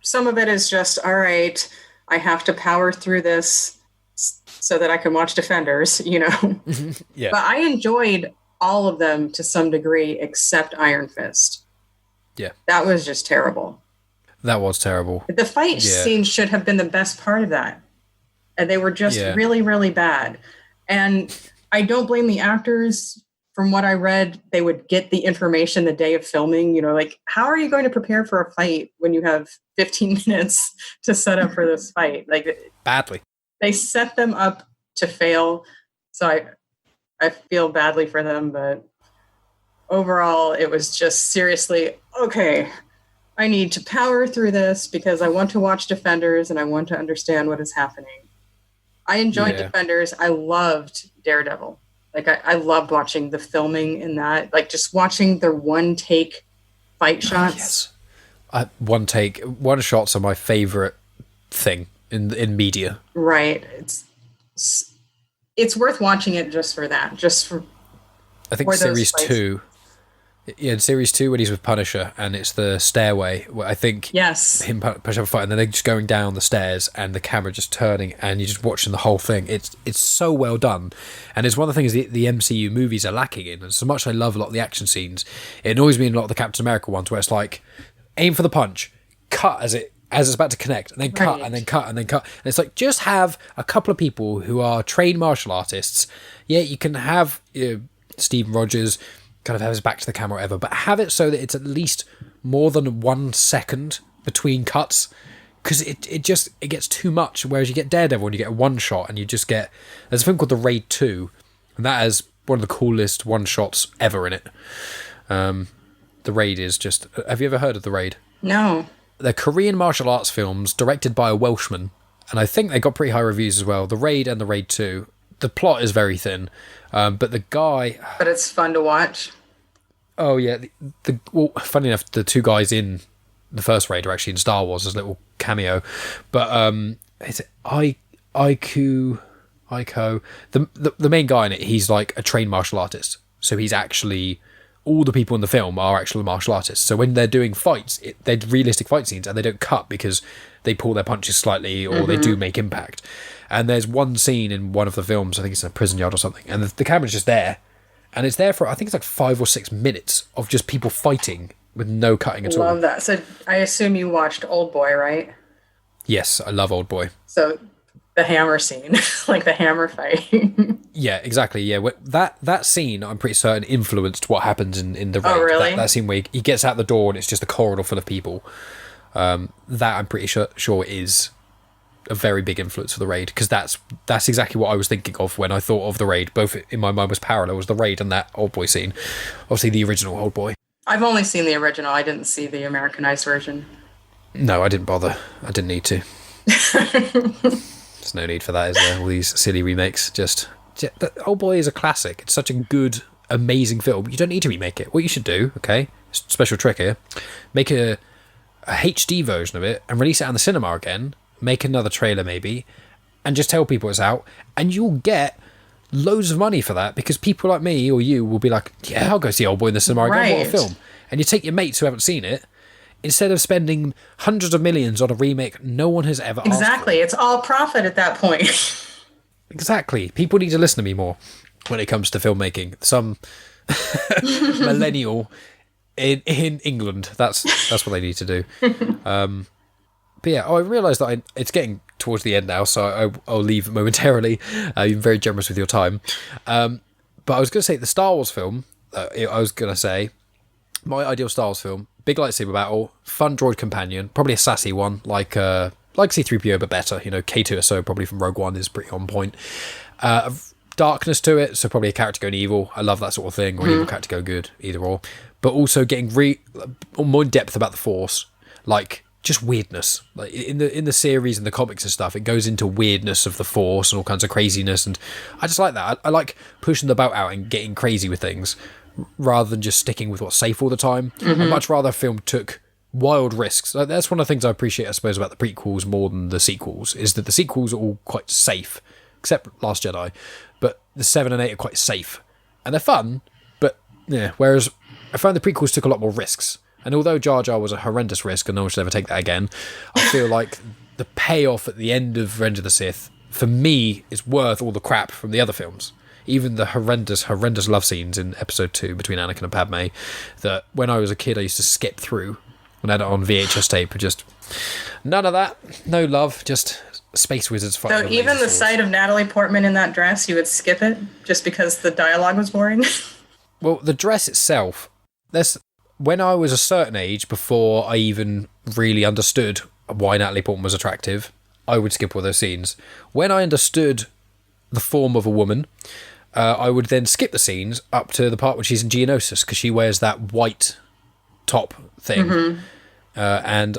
some of it is just, all right, I have to power through this so that I can watch Defenders, Yeah. But I enjoyed all of them to some degree, except Iron Fist. Yeah. That was just terrible. That was terrible. The fight scene should have been the best part of that. And they were just really, really bad. And I don't blame the actors. From what I read, they would get the information the day of filming. Like, how are you going to prepare for a fight when you have 15 minutes to set up for this fight? Like, badly. They set them up to fail. So I feel badly for them, but overall, it was just seriously, okay, I need to power through this because I want to watch Defenders and I want to understand what is happening. I enjoyed Defenders. I loved Daredevil. Like, I loved watching the filming in that, like just watching their one take fight shots. Yes. One shots are my favorite thing in media. Right. It's worth watching it just for that. I think Series 2. Yeah, in Series 2 when he's with Punisher and it's the stairway where I think him Punisher have a fight and then they're just going down the stairs and the camera just turning and you're just watching the whole thing. It's so well done. And it's one of the things the MCU movies are lacking in. And so much I love a lot of the action scenes, it annoys me in a lot of the Captain America ones where it's like, aim for the punch, cut as it's about to connect, and then cut, and then cut, and then cut. And it's like, just have a couple of people who are trained martial artists. Yeah, you can have Steve Rogers kind of have his back to the camera or whatever, but have it so that it's at least more than 1 second between cuts, because it gets too much. Whereas you get Daredevil and you get a one shot, and you just get, there's a film called The Raid 2, and that has one of the coolest one shots ever in it. The Raid is just, have you ever heard of The Raid? No. They're Korean martial arts films directed by a Welshman, and I think they got pretty high reviews as well. The Raid and The Raid 2. The plot is very thin, but the guy... But it's fun to watch. Oh, yeah. Well, funny enough, the two guys in the first Raid are actually in Star Wars as a little cameo. But it's Aiko. The main guy in it, he's like a trained martial artist. So he's actually all the people in the film are actual martial artists. So when they're doing fights, they're realistic fight scenes, and they don't cut because they pull their punches slightly, or they do make impact. And there's one scene in one of the films, I think it's in a prison yard or something, and the camera's just there, and it's there for, I think it's like 5 or 6 minutes of just people fighting with no cutting at all. Love that. So I assume you watched Old Boy, right? Yes, I love Old Boy. So the hammer scene, like the hammer fight. Yeah, exactly. Yeah, that scene, I'm pretty certain, influenced what happens in the raid. Oh, really? That scene where he gets out the door and it's just a corridor full of people. That I'm pretty sure is a very big influence for the raid, because that's exactly what I was thinking of when I thought of the raid. Both in my mind was parallel, was the raid and that Old Boy scene. Obviously, the original Old Boy. I've only seen the original. I didn't see the Americanized version. No, I didn't bother. I didn't need to. There's no need for that, is there? All these silly remakes. The Old Boy is a classic. It's such a good, amazing film. You don't need to remake it. What you should do, okay, special trick here, make a HD version of it and release it on the cinema again, make another trailer maybe, and just tell people it's out, and you'll get loads of money for that, because people like me or you will be like, yeah, I'll go see Old Boy in the cinema again. What a film. And you take your mates who haven't seen it, instead of spending hundreds of millions on a remake no one has ever asked for. Exactly. It's all profit at that point. Exactly. People need to listen to me more when it comes to filmmaking. Some millennial in England, that's what they need to do. But yeah, I realised that it's getting towards the end now, so I'll leave momentarily. You're very generous with your time. But I was going to say the Star Wars film, I was going to say, my ideal Star Wars film, big lightsaber battle, fun droid companion, probably a sassy one, like C-3PO, but better. You know, K2SO, probably from Rogue One, is pretty on point. Darkness to it, so probably a character going evil. I love that sort of thing, or an evil character go good, either or. But also getting more in depth about the Force, like just weirdness. Like in the series and the comics and stuff, it goes into weirdness of the Force and all kinds of craziness, and I just like that. I like pushing the boat out and getting crazy with things, rather than just sticking with what's safe all the time. I'd much rather a film took wild risks. That's one of the things I appreciate, I suppose, about the prequels more than the sequels, is that the sequels are all quite safe, except Last Jedi, but the 7 and 8 are quite safe. And they're fun, but yeah, whereas I found the prequels took a lot more risks. And although Jar Jar was a horrendous risk, and no one should ever take that again, I feel like the payoff at the end of Revenge of the Sith, for me, is worth all the crap from the other films. Even the horrendous love scenes in episode 2 between Anakin and Padme, that when I was a kid I used to skip through and had it on VHS tape, and just none of that, no love, just space wizards fighting. So even the sight of Natalie Portman in that dress, you would skip it just because the dialogue was boring? Well, the dress itself, when I was a certain age, before I even really understood why Natalie Portman was attractive, I would skip all those scenes. When I understood the form of a woman, I would then skip the scenes up to the part when she's in Geonosis, because she wears that white top thing. And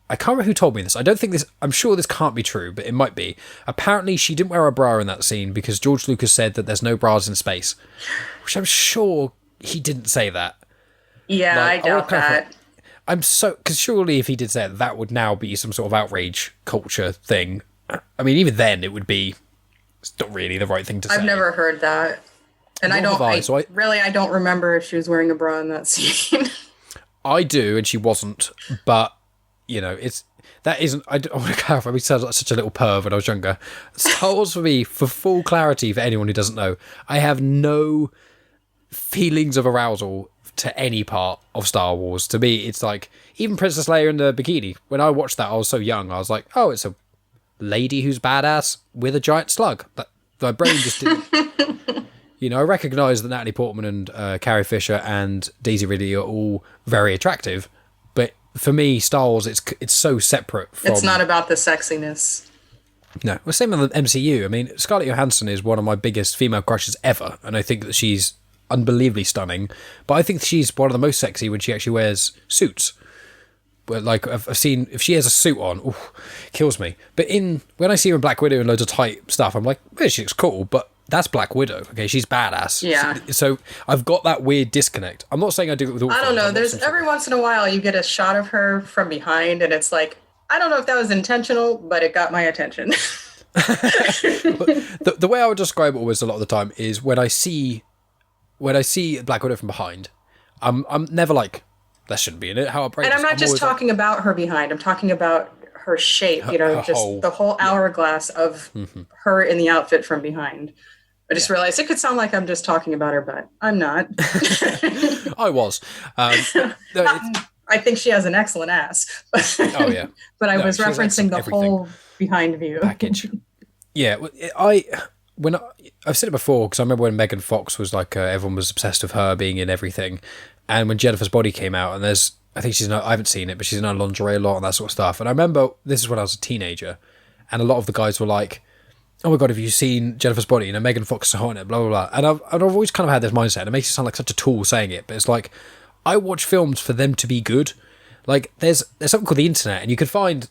I can't remember who told me this. I'm sure this can't be true, but it might be. Apparently she didn't wear a bra in that scene because George Lucas said that there's no bras in space, which I'm sure he didn't say that. Yeah, like, I doubt that. Because surely if he did say that would now be some sort of outrage culture thing. I mean, even then it would be, it's not really the right thing to say. I've never heard that. And I don't remember if she was wearing a bra in that scene. I do, and she wasn't, but, you know, I want to clarify, we sounded like such a little perv when I was younger. Star Wars for me, for full clarity for anyone who doesn't know, I have no feelings of arousal to any part of Star Wars. To me, it's like, even Princess Leia in the bikini, when I watched that, I was so young, I was like, oh, it's a lady who's badass with a giant slug. My brain just didn't... You know, I recognise that Natalie Portman and Carrie Fisher and Daisy Ridley are all very attractive, but for me, Star Wars, it's so separate from... It's not about the sexiness. No. Well, same with the MCU. I mean, Scarlett Johansson is one of my biggest female crushes ever, and I think that she's unbelievably stunning, but I think she's one of the most sexy when she actually wears suits. But like, I've seen, if she has a suit on, ooh, kills me. But when I see her in Black Widow and loads of tight stuff, I'm like, well, she looks cool, but that's Black Widow. Okay, she's badass. Yeah. So I've got that weird disconnect. I'm not saying I do it with all. I don't know. There's every once in a while you get a shot of her from behind, and it's like, I don't know if that was intentional, but it got my attention. the way I would describe it always a lot of the time is when I see Black Widow from behind, I'm never like, that shouldn't be in it. How outrageous. And I'm not just talking about her behind. I'm talking about her shape, the whole hourglass of her in the outfit from behind. I just realized it could sound like I'm just talking about her butt. I'm not. I was. I think she has an excellent ass. Oh, yeah. But I was referencing the whole behind view. Package. Yeah. I've said it before, because I remember when Megan Fox was like, everyone was obsessed with her being in everything. And when Jennifer's Body came out, and I think I haven't seen it, but she's in her lingerie a lot and that sort of stuff. And I remember, this is when I was a teenager, and a lot of the guys were like, oh my God, have you seen Jennifer's Body? Megan Fox is on it, blah, blah, blah. And I've always kind of had this mindset, and it makes it sound like such a tool saying it, but it's like, I watch films for them to be good. Like, there's something called the internet, and you can find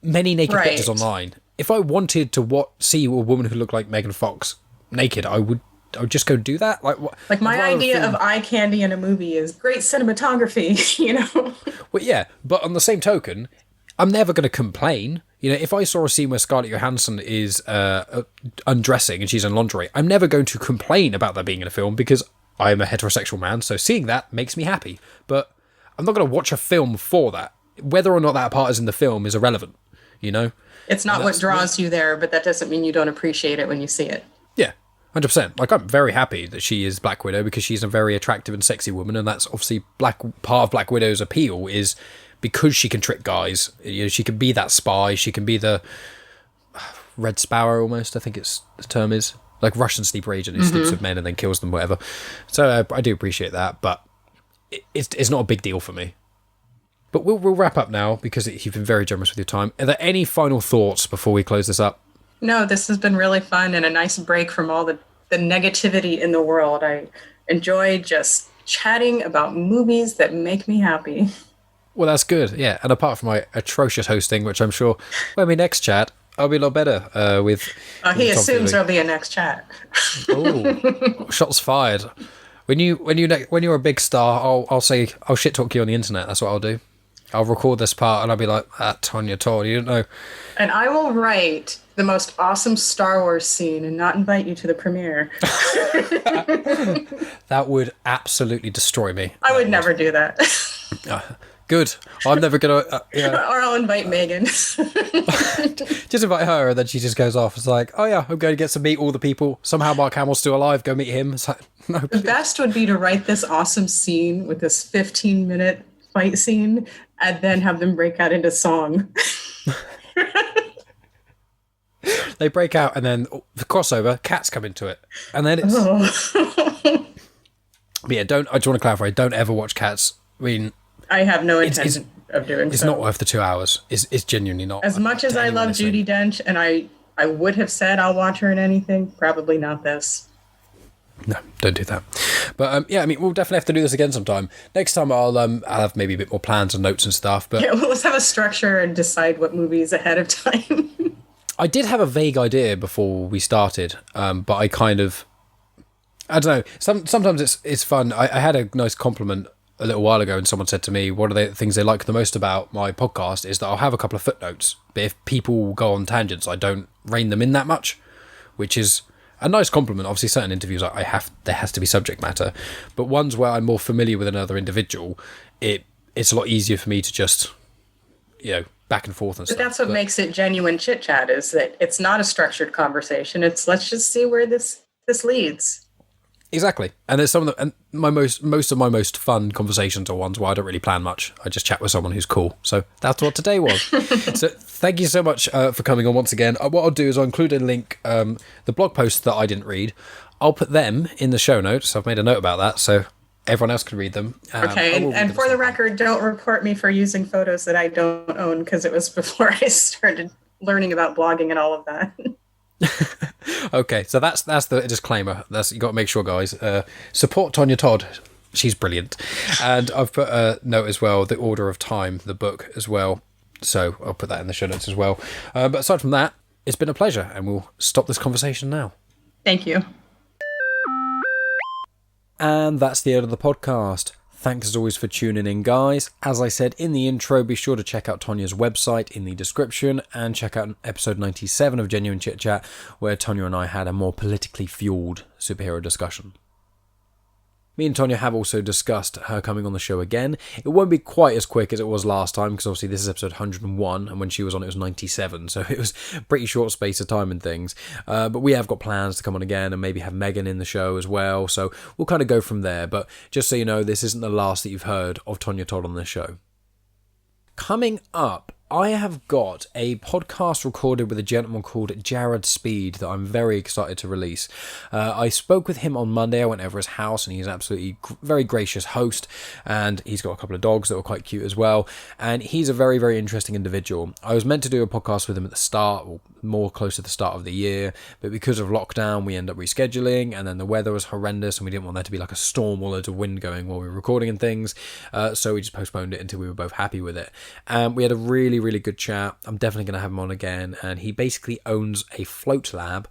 many naked pictures online. If I wanted to see a woman who looked like Megan Fox naked, I would just go do that. Like my idea of eye candy in a movie is great cinematography, Well, yeah, but on the same token, I'm never going to complain. If I saw a scene where Scarlett Johansson is undressing and she's in lingerie, I'm never going to complain about that being in a film, because I am a heterosexual man, so seeing that makes me happy. But I'm not going to watch a film for that. Whether or not that part is in the film is irrelevant, It's not what draws you there, but that doesn't mean you don't appreciate it when you see it. Yeah, 100%. Like, I'm very happy that she is Black Widow, because she's a very attractive and sexy woman, and that's obviously part of Black Widow's appeal is because she can trick guys. She can be that spy. She can be the Red Sparrow, almost, I think the term is. Like Russian sleeper agent who sleeps with men and then kills them, whatever. So I do appreciate that, but it's not a big deal for me. But we'll wrap up now, because you've been very generous with your time. Are there any final thoughts before we close this up? No, this has been really fun and a nice break from all the negativity in the world. I enjoy just chatting about movies that make me happy. Well, that's good, yeah. And apart from my atrocious hosting, which I'm sure when we next chat, I'll be a lot better with... he assumes there'll be a next chat. Oh, shots fired. When you're a big star, I'll shit talk you on the internet. That's what I'll do. I'll record this part and I'll be like, Tonya Todd, you don't know. And I will write the most awesome Star Wars scene and not invite you to the premiere. That would absolutely destroy me. I would never do that. Good. I'm never going to... Or I'll invite Megan. Just invite her, and then she just goes off. It's like, oh yeah, I'm going to meet all the people. Somehow Mark Hamill's still alive. Go meet him. It's like, no, the best would be to write this awesome scene with this 15-minute fight scene, and then have them break out into song. They break out, and then the crossover, cats come into it. And then it's... But yeah, I just want to clarify, don't ever watch Cats. I mean... I have no intention of doing so. It's not worth the 2 hours. It's genuinely not. As much as I love Judi Dench, and I would have said I'll watch her in anything, probably not this. No, don't do that. But yeah, I mean, we'll definitely have to do this again sometime. Next time I'll have maybe a bit more plans and notes and stuff. But yeah, let's have a structure and decide what movies ahead of time. I did have a vague idea before we started, but I don't know. Sometimes it's fun. I had a nice compliment a little while ago, and someone said to me, one of the things they like the most about my podcast is that I'll have a couple of footnotes, but if people go on tangents, I don't rein them in that much, which is a nice compliment. Obviously, certain interviews there has to be subject matter, but ones where I'm more familiar with another individual, it's a lot easier for me to just, back and forth and stuff. But that's what makes it genuine chit-chat, is that it's not a structured conversation. It's let's just see where this leads. Exactly. And there's some of the, and most of my most fun conversations are ones where I don't really plan much. I just chat with someone who's cool. So that's what today was. So thank you so much for coming on once again. What I'll do is I'll include a link, the blog posts that I didn't read. I'll put them in the show notes. I've made a note about that, so everyone else can read them. Okay, and for the record, don't report me for using photos that I don't own, because it was before I started learning about blogging and all of that. Okay, so that's the disclaimer. You got to make sure, guys. Support Tonya Todd. She's brilliant. And I've put a note as well, The Order of Time, the book as well. So I'll put that in the show notes as well. But aside from that, it's been a pleasure, and we'll stop this conversation now. Thank you. And that's the end of the podcast. Thanks as always for tuning in, guys. As I said in the intro, be sure to check out Tonya's website in the description, and check out episode 97 of Genuine Chit-Chat, where Tonya and I had a more politically fueled superhero discussion. Me and Tonya have also discussed her coming on the show again. It won't be quite as quick as it was last time, because obviously this is episode 101, and when she was on it was 97, so it was a pretty short space of time and things. But we have got plans to come on again and maybe have Megan in the show as well, so we'll kind of go from there. But just so you know, this isn't the last that you've heard of Tonya Todd on this show. Coming up, I have got a podcast recorded with a gentleman called Jared Speed that I'm very excited to release. I spoke with him on Monday. I went over his house, and he's an absolutely very gracious host, and he's got a couple of dogs that were quite cute as well, and he's a very, very interesting individual. I was meant to do a podcast with him at the start, or more close to the start of the year, but because of lockdown we ended up rescheduling, and then the weather was horrendous and we didn't want there to be like a storm or loads of wind going while we were recording and things, so we just postponed it until we were both happy with it. We had a really good chat. I'm definitely going to have him on again, and he basically owns a float lab,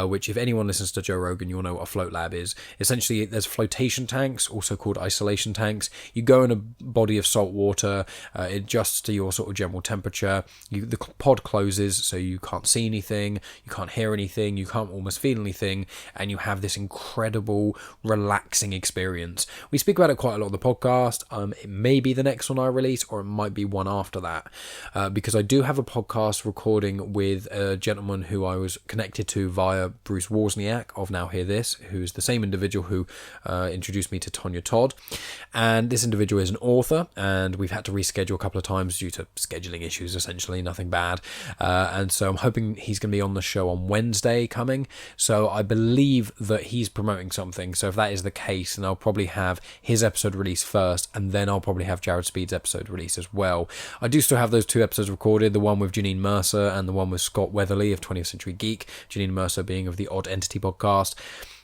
which if anyone listens to Joe Rogan, you'll know what a float lab is. Essentially, there's flotation tanks, also called isolation tanks. You go in a body of salt water, it adjusts to your sort of general temperature. The pod closes, so you can't see anything, you can't hear anything, you can't almost feel anything, and you have this incredible, relaxing experience. We speak about it quite a lot on the podcast. It may be the next one I release, or it might be one after that, because I do have a podcast recording with a gentleman who I was connected to via Bruce Wozniak of Now Hear This, who's the same individual who introduced me to Tonya Todd. And this individual is an author, and we've had to reschedule a couple of times due to scheduling issues, essentially, nothing bad. And so I'm hoping he's going to be on the show on Wednesday coming. So I believe that he's promoting something. So if that is the case, then I'll probably have his episode released first, and then I'll probably have Jared Speed's episode released as well. I do still have those two episodes recorded, the one with Janine Mercer and the one with Scott Weatherly of 20th Century Geek, Janine Mercer being of the Odd Entity podcast.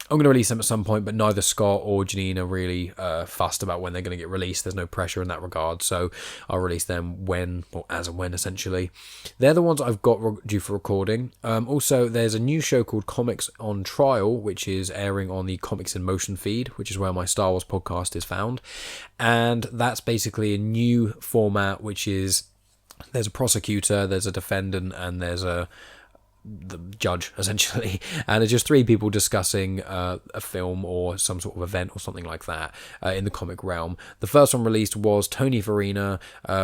I'm going to release them at some point, but neither Scott or Janine are really fussed about when they're going to get released. There's no pressure in that regard, so I'll release them when, or as and when, essentially. They're the ones I've got due for recording. Also, there's a new show called Comics on Trial, which is airing on the Comics in Motion feed, which is where my Star Wars podcast is found. And that's basically a new format, which is there's a prosecutor, there's a defendant, and there's the judge, essentially, and it's just three people discussing a film or some sort of event or something like that in the comic realm. The first one released was Tony Farina,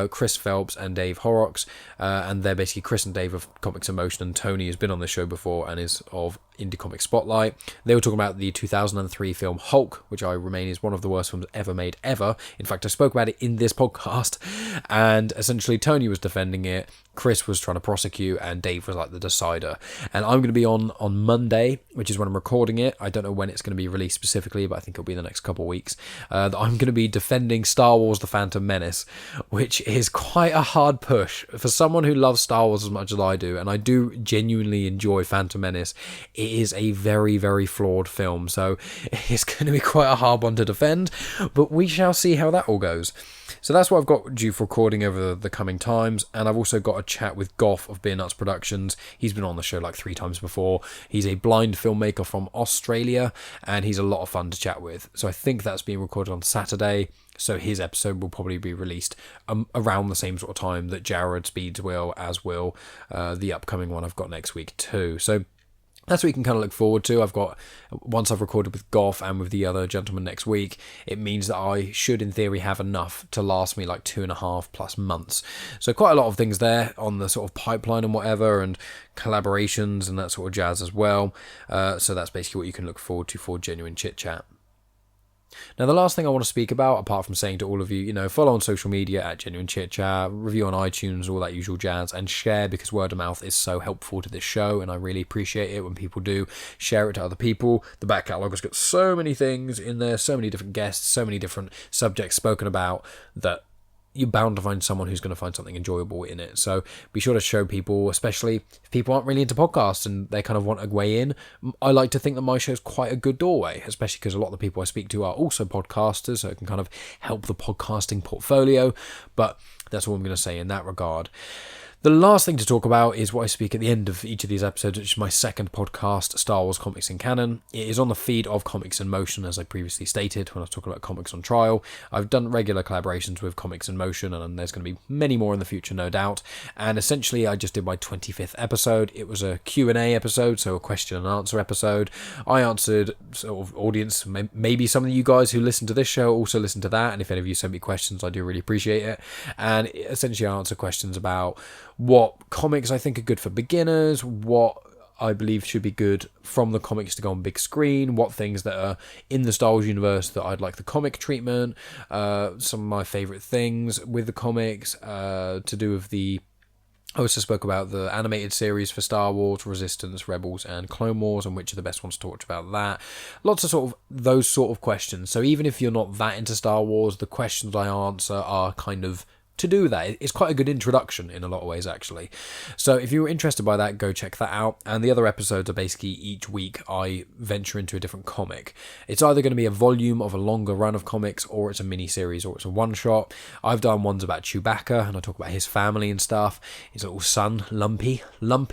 Chris Phelps, and Dave Horrocks, and they're basically Chris and Dave of Comics in Motion, and Tony has been on the show before and is of Indie Comic Spotlight. They were talking about the 2003 film Hulk, which I remain is one of the worst films ever made ever. In fact, I spoke about it in this podcast, and essentially Tony was defending it, Chris was trying to prosecute, and Dave was like the decider. And I'm going to be on Monday, which is when I'm recording it. I don't know when it's going to be released specifically, but I think it'll be the next couple of weeks. I'm going to be defending Star Wars The Phantom Menace, which is quite a hard push. For someone who loves Star Wars as much as I do, and I do genuinely enjoy Phantom Menace, it is a very, very flawed film. So it's going to be quite a hard one to defend, but we shall see how that all goes. So that's what I've got due for recording over the coming times, and I've also got a chat with Goff of Beer Nuts Productions. He's been on the show like 3 times before. He's a blind filmmaker from Australia, and he's a lot of fun to chat with. So I think that's being recorded on Saturday, so his episode will probably be released around the same sort of time that Jared Speed's will, as will the upcoming one I've got next week too. So that's what you can kind of look forward to. Once I've recorded with Goff and with the other gentleman next week, it means that I should, in theory, have enough to last me like 2.5+ months. So quite a lot of things there on the sort of pipeline and whatever, and collaborations and that sort of jazz as well. So that's basically what you can look forward to for Genuine Chit-Chat. Now, the last thing I want to speak about, apart from saying to all of you, follow on social media at Genuine Chit Chat, review on iTunes, all that usual jazz, and share, because word of mouth is so helpful to this show, and I really appreciate it when people do share it to other people. The back catalogue has got so many things in there, so many different guests, so many different subjects spoken about, that you're bound to find someone who's going to find something enjoyable in it. So be sure to show people, especially if people aren't really into podcasts and they kind of want a way in. I like to think that my show is quite a good doorway, especially because a lot of the people I speak to are also podcasters, so it can kind of help the podcasting portfolio. But that's all I'm going to say in that regard. The last thing to talk about is what I speak at the end of each of these episodes, which is my second podcast, Star Wars Comics in Canon. It is on the feed of Comics in Motion, as I previously stated when I was talking about Comics on Trial. I've done regular collaborations with Comics in Motion, and there's going to be many more in the future, no doubt. And essentially, I just did my 25th episode. It was a Q&A episode, so a question and answer episode. I answered sort of audience, maybe some of you guys who listen to this show also listen to that, and if any of you send me questions, I do really appreciate it. And essentially, I answer questions about what comics I think are good for beginners, what I believe should be good from the comics to go on big screen, what things that are in the Star Wars universe that I'd like the comic treatment, some of my favourite things with the comics, to do with the... I also spoke about the animated series for Star Wars, Resistance, Rebels, and Clone Wars, and which are the best ones to talk about that. Lots of sort of those sort of questions. So even if you're not that into Star Wars, the questions I answer are kind of to do that. It's quite a good introduction in a lot of ways, actually. So if you're interested by that, go check that out. And the other episodes are basically each week I venture into a different comic. It's either going to be a volume of a longer run of comics, or it's a mini-series, or it's a one-shot. I've done ones about Chewbacca, and I talk about his family and stuff. His little son, Lumpawaru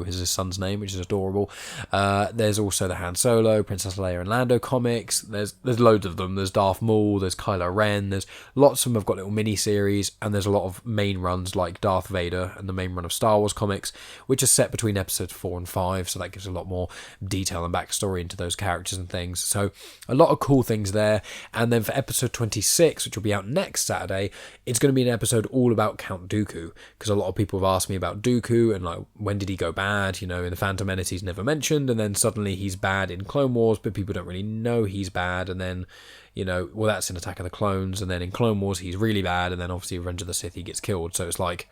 is his son's name, which is adorable. There's also the Han Solo, Princess Leia and Lando comics. There's loads of them. There's Darth Maul, there's Kylo Ren, there's lots of them have got little mini-series, and there's a lot of main runs like Darth Vader and the main run of Star Wars comics, which are set between episodes 4 and 5, so that gives a lot more detail and backstory into those characters and things. So a lot of cool things there. And then for episode 26, which will be out next Saturday, it's going to be an episode all about Count Dooku, because a lot of people have asked me about Dooku and like, when did he go bad? You know, in the Phantom Menace he's never mentioned, and then suddenly he's bad in Clone Wars, but people don't really know he's bad, and then, you know, well, that's in Attack of the Clones, and then in Clone Wars he's really bad, and then obviously Revenge of the Sith he gets killed. So it's like,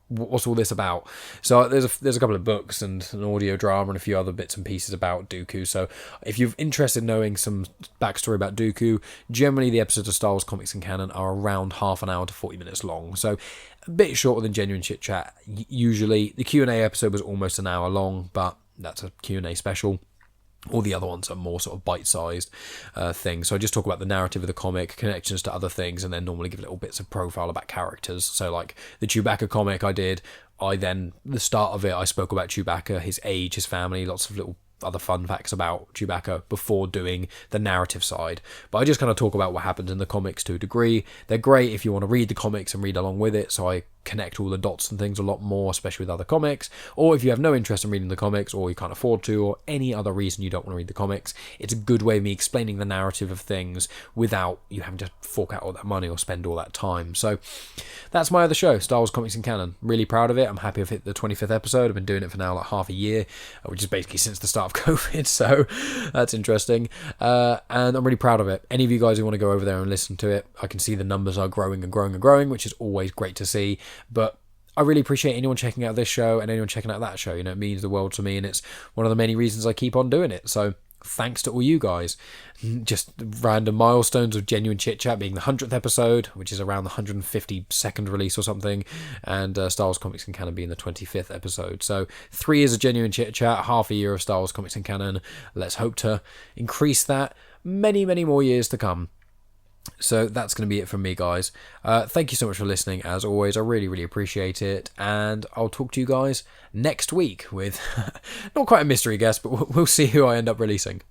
what's all this about? So there's a couple of books and an audio drama and a few other bits and pieces about Dooku. So if you're interested in knowing some backstory about Dooku, generally the episodes of Star Wars Comics in Canon are around half an hour to 40 minutes long. So a bit shorter than Genuine Chit-Chat. Usually the Q&A episode was almost an hour long, but that's a Q&A special. All the other ones are more sort of bite-sized things. So I just talk about the narrative of the comic, connections to other things, and then normally give little bits of profile about characters. So like the Chewbacca comic the start of it, I spoke about Chewbacca, his age, his family, lots of little other fun facts about Chewbacca before doing the narrative side. But I just kind of talk about what happens in the comics to a degree. They're great if you want to read the comics and read along with it, so I connect all the dots and things a lot more, especially with other comics. Or if you have no interest in reading the comics, or you can't afford to, or any other reason you don't want to read the comics, it's a good way of me explaining the narrative of things without you having to fork out all that money or spend all that time. So that's my other show, Star Wars Comics in Canon. Really proud of it. I'm happy I've hit the 25th episode. I've been doing it for now like half a year, which is basically since the start of COVID, so that's interesting. And I'm really proud of it. Any of you guys who want to go over there and listen to it, I can see the numbers are growing and growing and growing, which is always great to see. But I really appreciate anyone checking out this show and anyone checking out that show. You know, it means the world to me, and it's one of the many reasons I keep on doing it. So thanks to all you guys. Just random milestones of Genuine Chit-Chat being the 100th episode, which is around the 152nd release or something, and Star Wars Comics in Canon being the 25th episode. So 3 years of Genuine Chit-Chat, half a year of Star Wars Comics in Canon. Let's hope to increase that many, many more years to come. So that's going to be it from me, guys. Thank you so much for listening. As always, I really, really appreciate it. And I'll talk to you guys next week with not quite a mystery guest, but we'll see who I end up releasing.